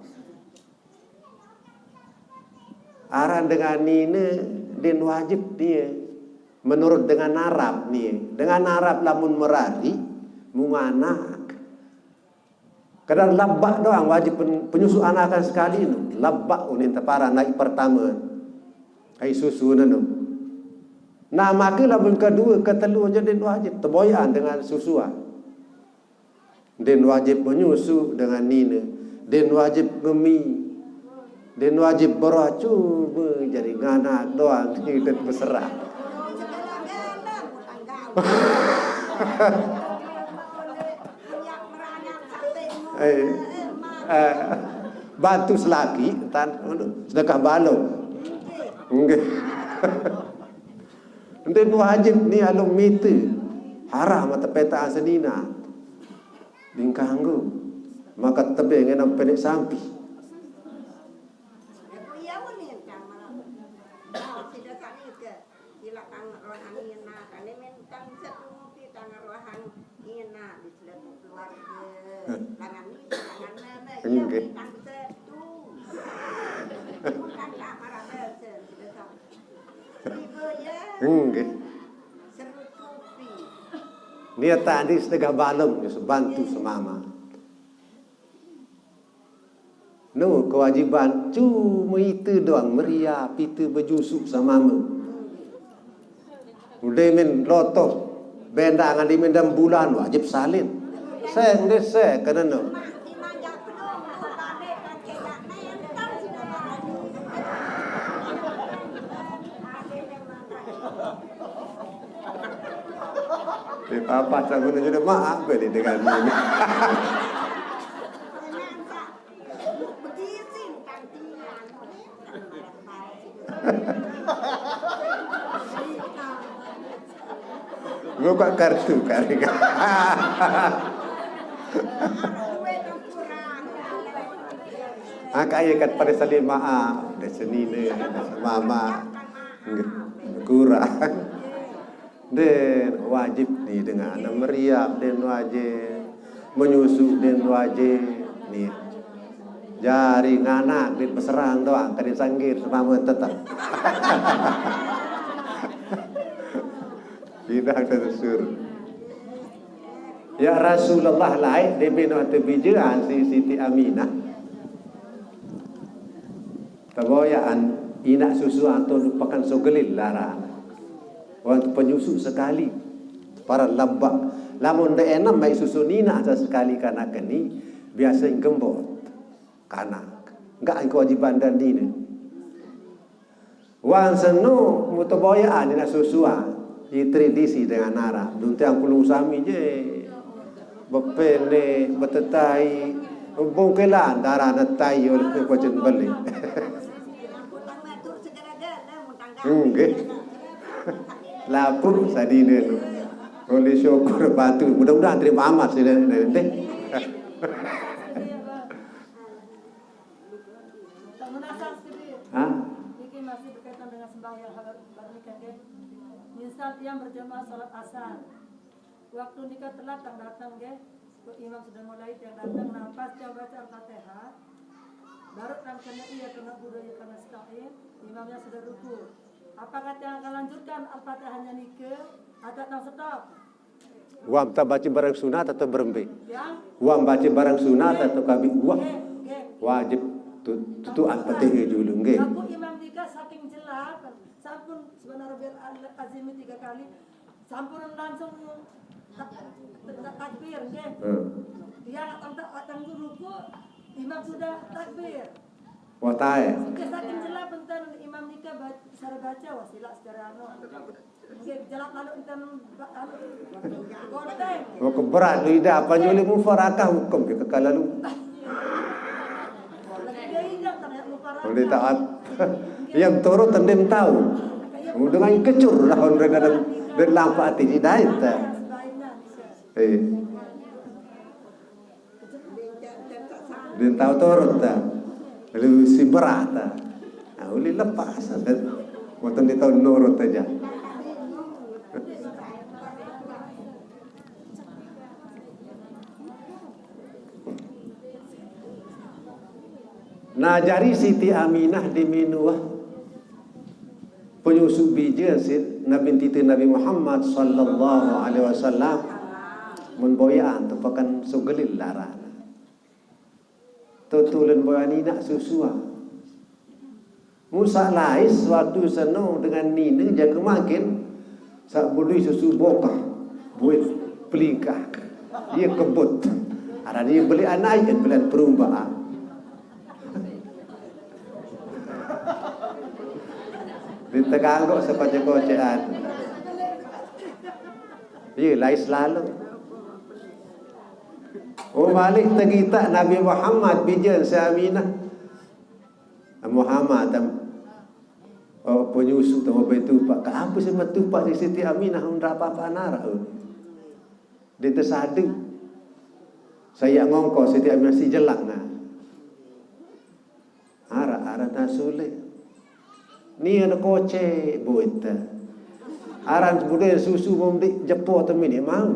Aran dengan nina din wajib dia menurut dengan Arab nih. Dengan Arab lamun merari munganak. Kadang labbak doang wajib penyusu anakan sekali nu. Labbak unin tepara naik pertama. Ai susu nanu. Nah maka lamun kedua ketelu aja din wajib teboyan dengan susuan. Din wajib menyusu dengan nina. Din wajib ngemi. Din wajib beracu jadi nganak doang hidup berserah. Bantu selagi sedekah balong. Nggih. Enten wajib ni alum mite. Haram mata peta asenina. Dingkanggu. Maka tebe ngenam pendek sampi. Enggak. Enggak. Dia tadi setengah balong bantu semama. No kewajiban cuma itu doang meriah pitu berjusuk semama. Udah men lotoh benda ngan di mendam bulan wajib salin. Saya kena no. Di papa sama sudah maaf beli dengan ini. Begitu kantian. Buka kartu kari. Kaya kat pada saling maaf, dah senine, dah semama, kurang. Dan wajib ni dengan meriap dan wajib menyusu dan wajib ni. Jari nganak di peserang doang, kadin sanggir semama tetap. Tidak tersur. Ya Rasulullah lain di bina terbijaan si Siti Aminah. Taboyaan inak susu atau lupakan sogelil larang. Orang penyusu sekali para lambak. Lamun de enam mai susu nina aja sekali kanak ni biasa gembot kanak. Enggak kewajiban dan dini. Wan senu mutaboyaan inak susuan. Ini tradisi dengan arah. Dunti ang kulung sami je. Bepene betetai bongkelan darah natai oleh kucing beli. Nggih. Lapur sadine tu. Oleh syukur batu. Mudah-mudahan terima amat sih deh. Hah? Ini masih berkaitan dengan sembahyang nikah. Misal yang berjamaah salat asar. Waktu nikah telat datang imam sudah mulai yang datang nafas dia baca Al-Fatihah. Baru karena ia kena budaya karena setahun imamnya sudah ruku. Apakah yang akan lanjutkan Al-Fatihahnya nikah atau yang stop? Wam tak baca barang sunat atau berembe? Yang? Wam baca barang sunat atau kabi? Wah, wajib tutu Al-Fatihah dulu, nggih. Aku imam nikah saking jelas, sampun sebenarnya azim 3 kali, sampun langsung takbir, nggih. Dia datang ruku, imam sudah takbir. Wah tae. Saking jelas bentar imam nikah cara baca wasilah secara jelas lalu enten goteng. Wah keberat lidah apa nyuli mufarakah hukum ke kekalalu. Dia ingat ternyata mufarakah. Boleh taat. Yang turut tendem tahu. Dengan kecur lah orang dan lampak hati hidayat. Dia tahu turut tak. Lalu si berat tak. Nah, boleh lepas. Waktu dia tahu nurut saja. Nah jari Siti Aminah di Minuah penyusu bija Nabi Titi Nabi Muhammad sallallahu alaihi wasallam menboyaan tepakan sugelil larang. Tutulan boyan nak susua. Musa lais waktu seno dengan nina jaga makin sak budui susu bokah buat pelingkah. Ia kebut. Ada dia beli anak yang beli perumbaan. Diteganggok seperti kocean. Ia lais selalu. Oh balik kita Nabi Muhammad bijan Aminah Muhammad penyusu tahu betul pak. Apa sih matupak di Siti Aminah undra apa nara. Dia tersadu. Saya ngongko Siti Aminah si jelak nah. Ara nasule. Ni ada koce buat. Aran budaya susu membeli jepo temin mau.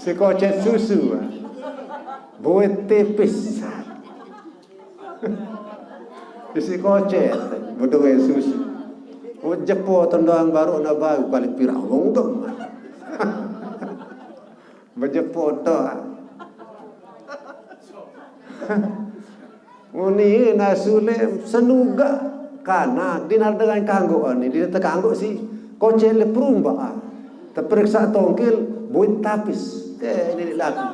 Si kocet susu buat tipis. Si kocet budaya susu. Buat jepo tendoang baru na baru paling pirang ngongdong. Berjepo to. Muni nasule senuga kana dinar dengan kanggo ni dia terkanggo si kocet le perumba. Terperiksa tongkil buat tapis. Ini lagi.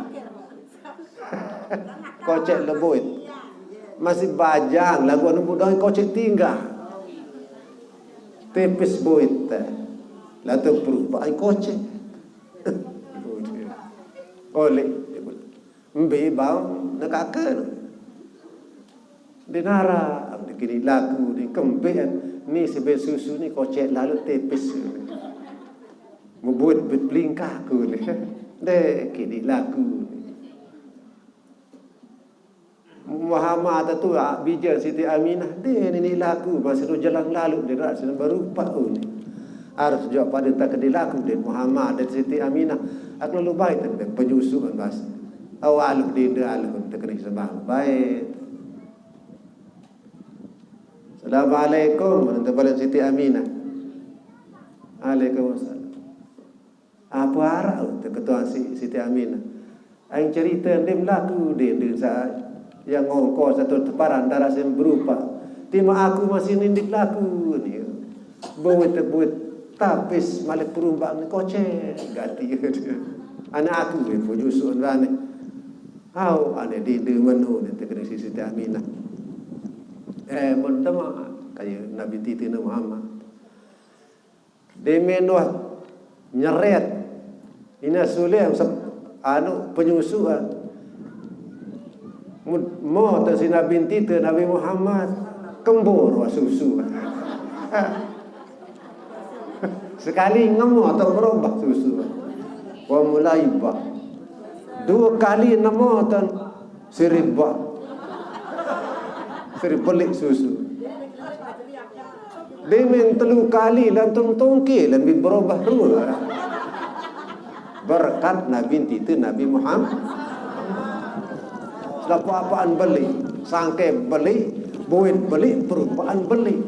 Kocek lebuit. Masih bajang lagu anu budang kocek tinggal. tepis boit lalu berubah kocek oleh mbe bang nakaka dinara kini lagu ni kembean ni sebe susu ni kocek lalu tepis membuat berlingkah ku ni deh kini lagu Muhammad tu bija Siti Aminah dia ni lagu masa tu jalan lalu dia rak berupa ni harus jawab pada tak kedi lagu dia Muhammad dan Siti Aminah aku lalu baik tu penyusuan bahasa awal dia alu tak kena sebab baik. Assalamualaikum warahmatullahi Siti Aminah. Waalaikumsalam. Apa arah tu ketua Siti Aminah. Aing cerita dia berlaku dia yang ngongkos satu teparan darah yang berupa. Tima aku masih nindik laku ni. Buat tapis malik perumbak ni kocek ganti dia. Anak aku ni pujusun rane. Hau ane di menu ni tegeri Siti Aminah. Berdama kayak Nabi Titi Muhammad. Dia menuah nyeret. Ini sulit penyusuan. Mau si Nabi Titi Nabi Muhammad kembur susu. Sekali ngemu atau berubah susu. Wa mulai bah. 2 kali nemu atau seribah. Belik susu. Dia main 3 kali lantung tongki lebih berubah dua. Berkat Nabi itu Nabi Muhammad. Apa-apaan beli, sangke beli, buit beli, perubahan beli.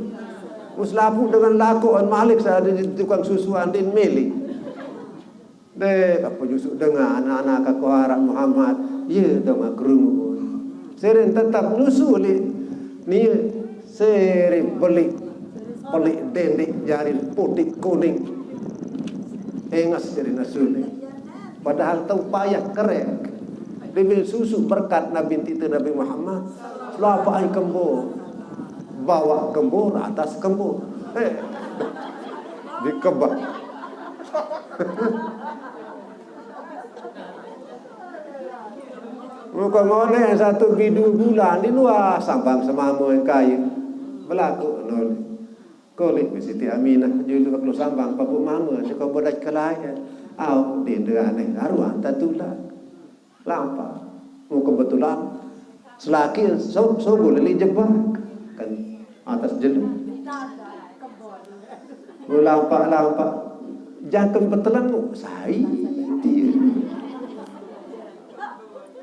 Muslapu dengan lakuan Malik saya ada tukang susuan din meli. Deh, apa justru dengan anak-anak aku harap Muhammad, ya dong kerumu. Sering tetap nusuli. Ni seri beli dendik jari putih kuning engas jadi nasuli padahal tahu payah keren demi susu berkat Nabi itu Nabi Muhammad selapai kembur bawa kembur atas kembur dikebak muka mana yang 1-2 bulan di luar sambang semamu yang kaya berlaku nol kolik Siti Aminah julu kalau sambang papu mama suka bodak kelayan au di derane aruan tatulah lampa mu kebetulan selaki so boleh jebak kan atas jelu lampa jangan kebetulan sai dia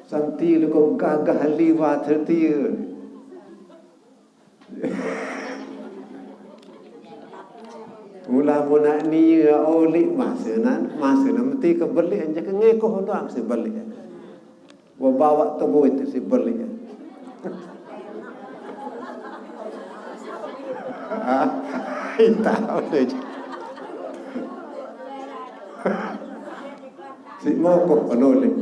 santi lu kau gagah liwat dia. Mula-mula ni oli masa mesti kebeli aja ke ngekoh doang si beli. Bawa tubuh itu si beli. Tahu deh. Si mokok penoleh.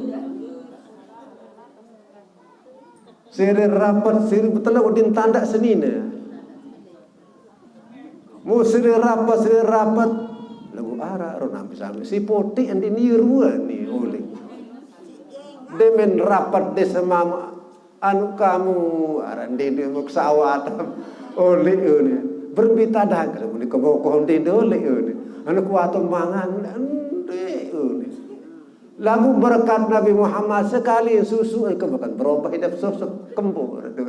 Seri rapat, seri betul lah udin tanda senina. Mu seri rapat, lagu arah ronam sampai si poti andi nirua ni oleh. Demen rapat de semama anu kamu aran de mau sawat oleh ni berbita dah kalau ni kau kau de oleh ni anu kuat mangan de ni. Lagu berkat Nabi Muhammad sekali susu ke bukan berubah hidup sosok kembur. 2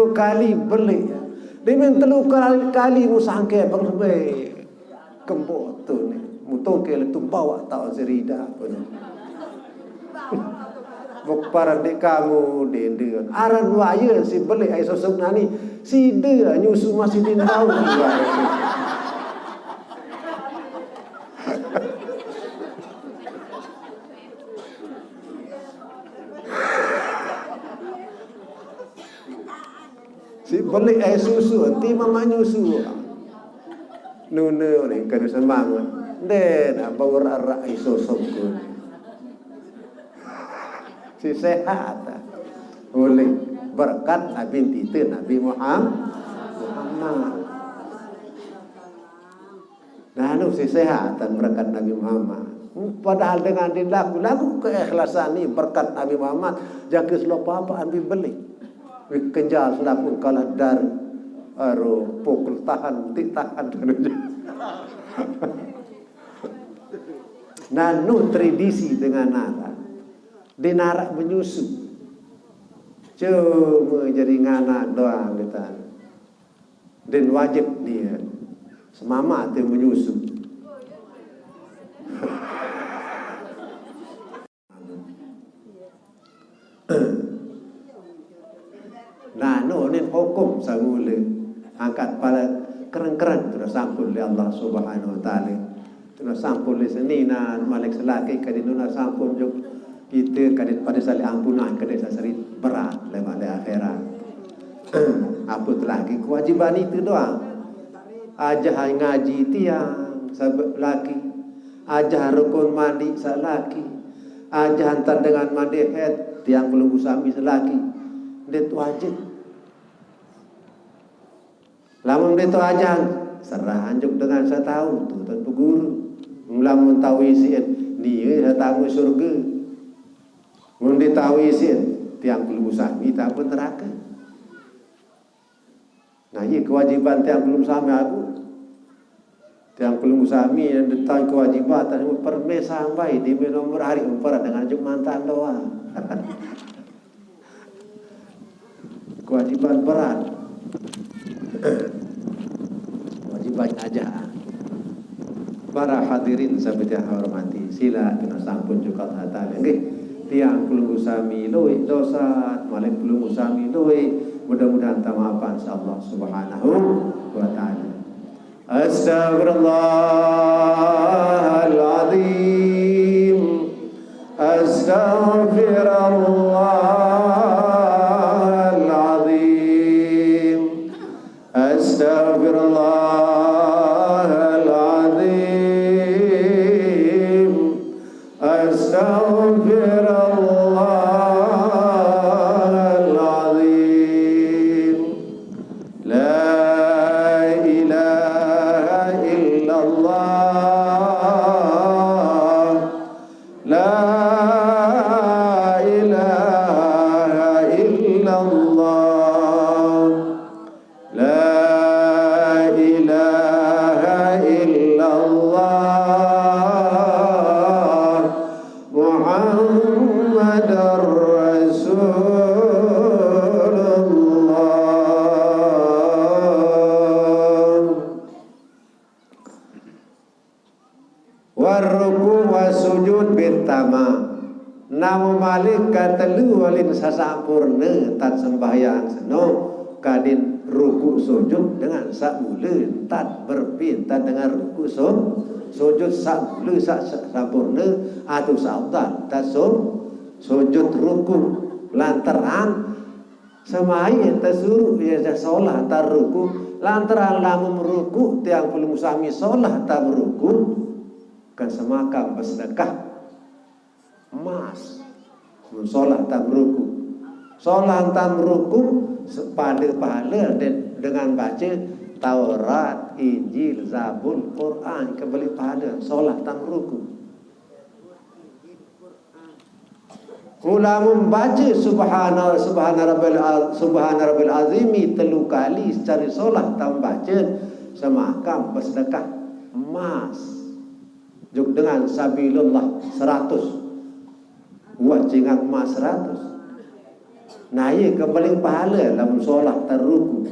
kali beli. Dia 3 kali musangke bang kembur tu ni. Mutongke tu bawa tahu serida pun. Bok para dek kamu dende. Aran waya si beli ai sosok nani si dia nyusu masih din tahu. Si beli air susu, nanti mama nyusu. Nune ni kena semangat. Den, apa orang air sosok tu. Si sehat. Oleh berkat Nabi itu Nabi Muhammad. Lalu kesehatan berkat Nabi Muhammad. Padahal dengan lagu keikhlasan ini berkat Nabi Muhammad, jaga selapa apa ambil beli. Kenjal selaku kalah dar pukul tahan nanu tradisi dengan narak di narak menyusu cuma jadi nganak doang kita dan wajib dia semama tu menyusu nanu ni hukum semula angkat pada keren-keren terus sampul oleh Allah Subhanahu Wa Taala. Terus sampul oleh senina malik selaki kadin nuna sampul juk kita kadin pada sali ampunan kadin sasari berat lewat akhirat. Apa lagi kewajiban itu doang. Ajah ngaji tiang sabab laki. Ajah rukun mandi selaki. Ajah hantar dengan mandi head tiang belum usami selaki. Dia wajib. Lamun dia tu ajan serah anjuk dengan saya tahu tu tentu guru lamun tahu isian dia saya tahu surga mun dia tahu isian tiang belum sami tak pun neraka. Nah ini kewajiban tiang belum sami aku tiang belum sami yang tahu kewajiban dan perme sampai di nomor hari umpara dengan anjuk mantan doang. Kewajiban berat. Wajiban aja. Para hadirin sahabat yang hormati, sila kena sampun juga taala. Nggih, tiang kulung sami luwe dosa, malik kulung sami luwe. Mudah-mudahan tamapan insyaallah subhanahu wa taala. Astaghfirullahaladzim. Astaghfirullah. Astaghfirullahaladzim. Astaghfirullahaladzim. La ilaha illallah. La ilaha illallah. Namu malik katelu walin sasampurna tat sembahyang seno kadin ruku sujud dengan sak mula tat berpinta dengan ruku sujud sak mula sak sampurna atau saudar tat sujud ruku lantaran semai tersuruh biasa solat tar ruku lantaran lamun ruku tiang belum sami solat tar ruku kan semakam bersedekah emas solat tam ruku solat tam ruku pada pahala dengan baca Taurat, Injil, Zabur, Quran kembali pahala solat tam ruku. Kula membaca subhana rabbil azimi 3 kali secara solat tam baca semakam bersedekah emas juk dengan sabilullah 100 buat jingak emas 100. Nah ia kembali pahala dalam solat terruku.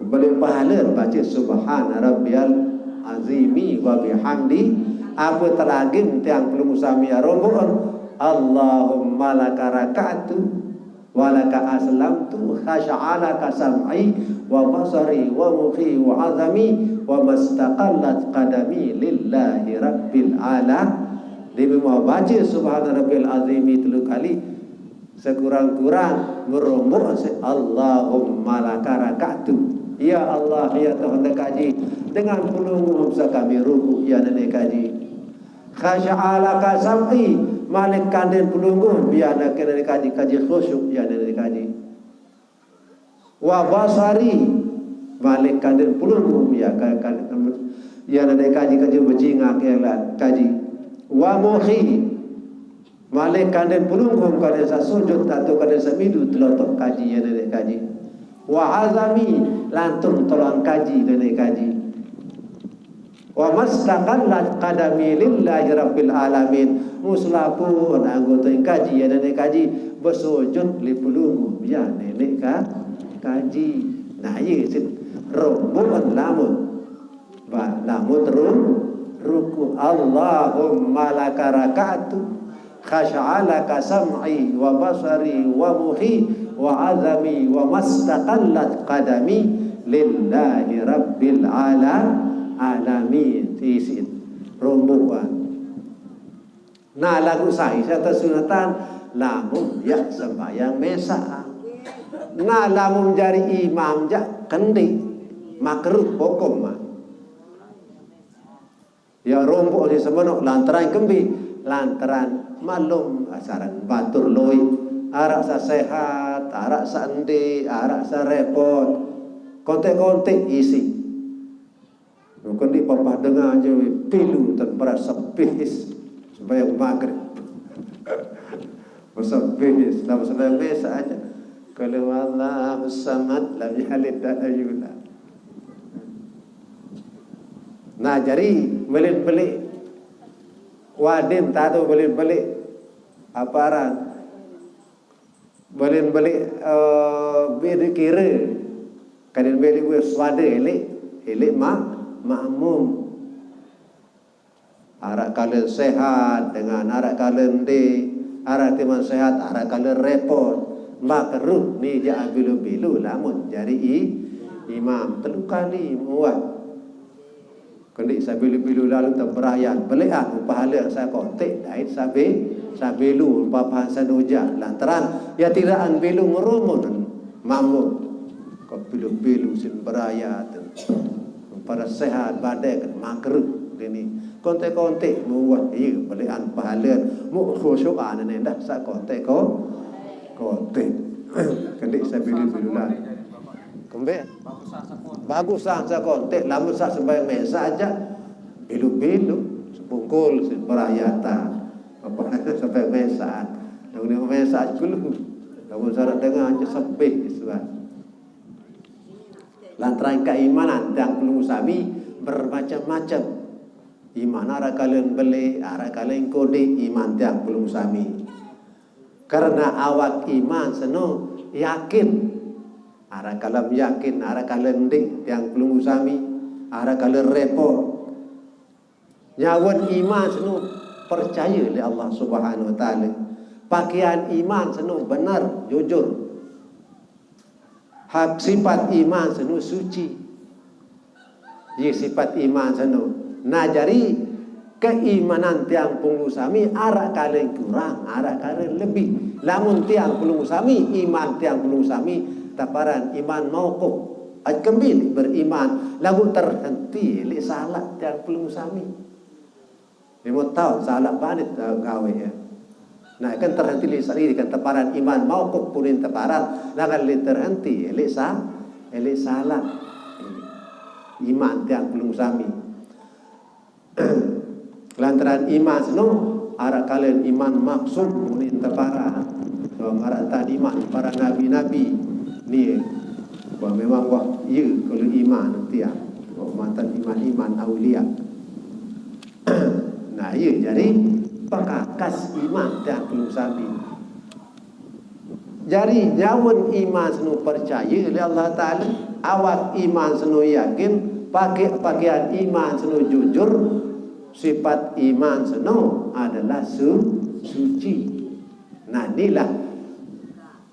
Kembali pahala baca subhana rabbiyal azimi wa bihamdi. Apa teragim tiang belum sami rombongan Allahumma laka raka'tu wa laka aslamtu khasha'alaka sam'i wa basari wa mukhi wa azami wa mastaqallat qadami lillahi rabbil alam. Dia mau baca subhana rabbil azimi 3 kali sekurang-kurang merombok Allahumma laka raka'tu. Ya Allah ya Tuhan kaji dengan pelunggu kami ruku ya nenek kaji khasha'alaka sam'i malik kandil pelunggu biar nak nenek kaji khusyuk ya nenek kaji wa basari Balik kaden pulung ya kaden ya nade kaji bajinga kaji wa muhi balik kaden pulung kaden sa sujud atau kaden sa midu telotok kaji ya nade kaji wa azami lantung tolong kaji nade kaji wa mastaqallat qadami lillahi rabbil alamin muslapun anggota kaji ya nade kaji bersujud li pulung ya nade kaji nah ye sin rubu'an lamun ba lamun ruku Allahumma laka raka'tu khash'alaka sam'i wa basari wa muhi wa azami wa mastaqallat qadami lillahi rabbil alamin tisin rubu'an. Nah lagu saya sunatan lamun ya sembahyang mesa. Nah lamun jari imam jak kendi makruh hukum mah. Ya rombok di semenok lantaran kembi lantaran malum asaran batur loi arak sa sehat arak sa endi arak sa repot kontek-kontek isi. Bukan di papa dengar aja pilu tanpa sepihis sembahyang maghrib. Sepihis dalam sembahyang biasa aja. Kalau Allahu samad lam yalid wa lam yulad. Nah jadi beli wadim tahu beli aparan beli beli kira kadin beli gue swade elik makmum arak kalian sehat dengan arak kalian arak timan sehat arak kalian repot makruh ni ja bilu lamun jari imam telu kali muat kendi sabilu lalu terberayat belian pahala saya kontek dait sabilu papahan sadoja lantaran ya tidak an bilu merumun makmum kau bilu sin berayat pada sehat badai kan makruh ini kontek muat iya belian pahala mu khusyuan ni dah sa kontek kontek kendi sabilu lalu kembe bagus sah kontek lamun sah sembahyang mesa aja bilu sepungkul berayata apa sampai mesa lamun mesa dulu lamun syarat dengan aja sepih isuan lantaran keimanan yang perlu sami bermacam-macam iman ara kalian beli ara kalian kode iman yang perlu sami karena awak iman seno yakin ara kalam yakin, ara kalian dik yang pelunggu sami, ara kalian repot. Nyawat iman senu percaya oleh Allah Subhanahu Wa Taala. Pakaian iman senu benar, jujur. Hak sifat iman senu suci. Ye sifat iman senu. Nah jadi keimanan tiang pelunggu sami ara kalian kurang, ara kalian lebih. Lamun tiang pelunggu sami, iman tiang pelunggu sami taparan iman mauquf kembali beriman lagu terhenti li salat yang belum sami 5 tahun salat banit gawe ya nah kan terhenti li sari kan taparan iman mauquf punin taparan lagan li terhenti li salat iman yang belum sami lantaran iman seno ara kalian iman maksud punin taparan ara tadi iman para nabi-nabi ni bahwa memang wah ya kalau iman nanti ya mantan iman aulia nah ya jadi pekakas iman dan belum sabi jadi nyawan iman senu percaya oleh Allah Ta'ala awak iman senu yakin pakai pakaian iman senu jujur sifat iman senu adalah suci nah inilah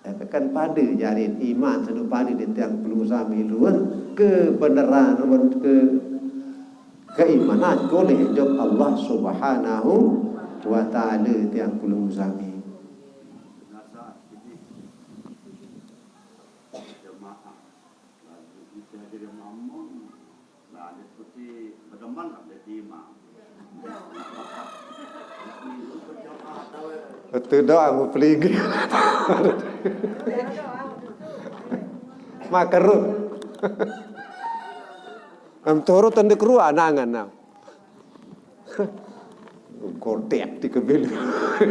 kan pada jarin iman senu pada di tiang pelung sami luan kebenaran keimanan oleh job Allah Subhanahu Wa Taala tiang pelung sami Itu doa mau peligi makarut Am toro tanda keruah nangan now. Kotek di kebil.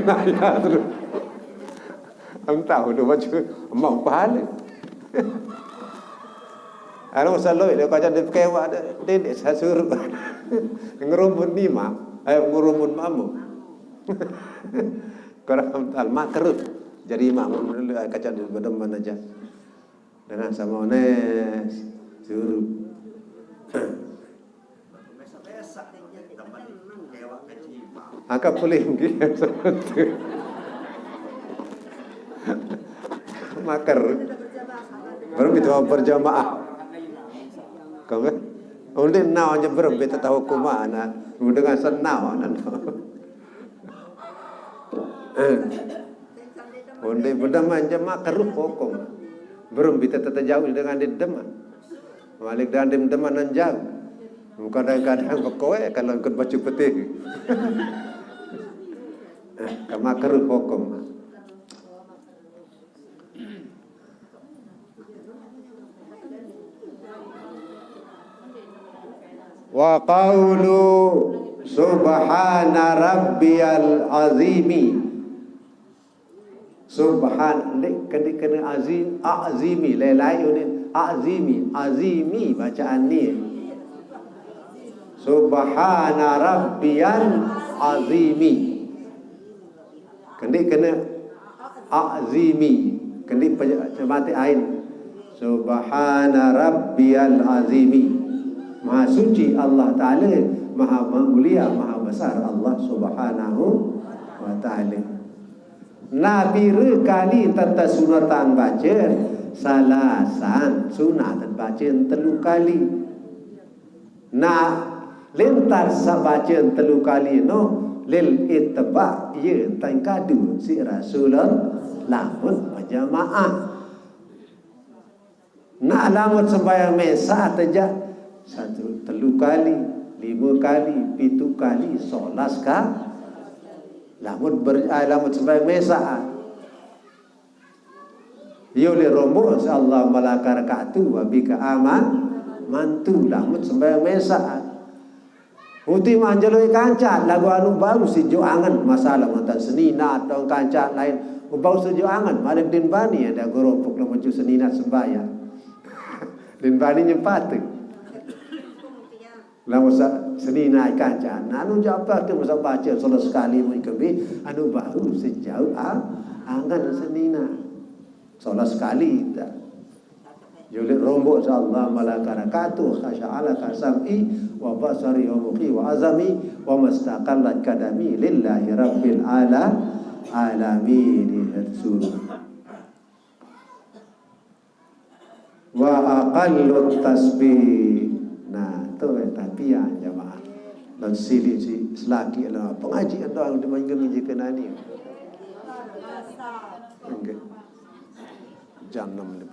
Naya terus. Am tahu tu macam mau pahala. Ano saloi dia kaca dia kewa dia saya suruh ngerumun ni mak, ngerumun mamu. Korang tal makrut. Jadi mak kaca dia berdeman aja. Dengan sama ones suruh. Angkat boleh mungkin makar baru kita berjamaah kau kan oleh nau aja baru kita tahu kumana dengan senau nanti oleh berdeman jamaah keruh hukum baru kita terjauh dengan deman malik dan deman nan jauh kadang-kadang kowe kalau ikut baca putih kama keruh hukum wa qawlu subhana rabbiyal azimi subhan nek kena azimi lain ni azimi bacaan ni subhana rabbiyal azimi kena azimi kena mati ain subhana rabbiyal azimi maha suci Allah Ta'ala, maha mulia, maha besar Allah Subhanahu wa Ta'ala. Nabi rekali tata sunatan baca salasan sunatan baca telu kali. Nah lentar sabaca telu kali no lil itba ye tan kadu si Rasulullah lamun berjamaah. Nak lamun sembahyang mesa aja satu telu kali, 5 kali, 7 kali, 11 kali. Lamun sembahyang mesa. Yole romo insyaallah malaka rakatu wa bika aman mantu lamun sembahyang mesa. Uti manjaloi kanca lagu anu baru si jo angan masalah mantan senina atau kanca lain ubau sejo angan Malik din bani ada goropok lamun senina sembahyang. Din bani nyempate. Lalu senina kanca, anu jawab tu masa baca salah sekali mungkin anu baru sejauh angan senina salah sekali tak. Julit rombok Allah malakarakatuh khasya'ala kasam'i wa basari wa mukhi wa azami wa mastaqallat kadami lillahi rabbil alamin wa aqallut tasbih. Nah, tu tapi ya jemaah. Dan sili si selaki lah pengajian doang di manggil kenani. Okey. Jam 6.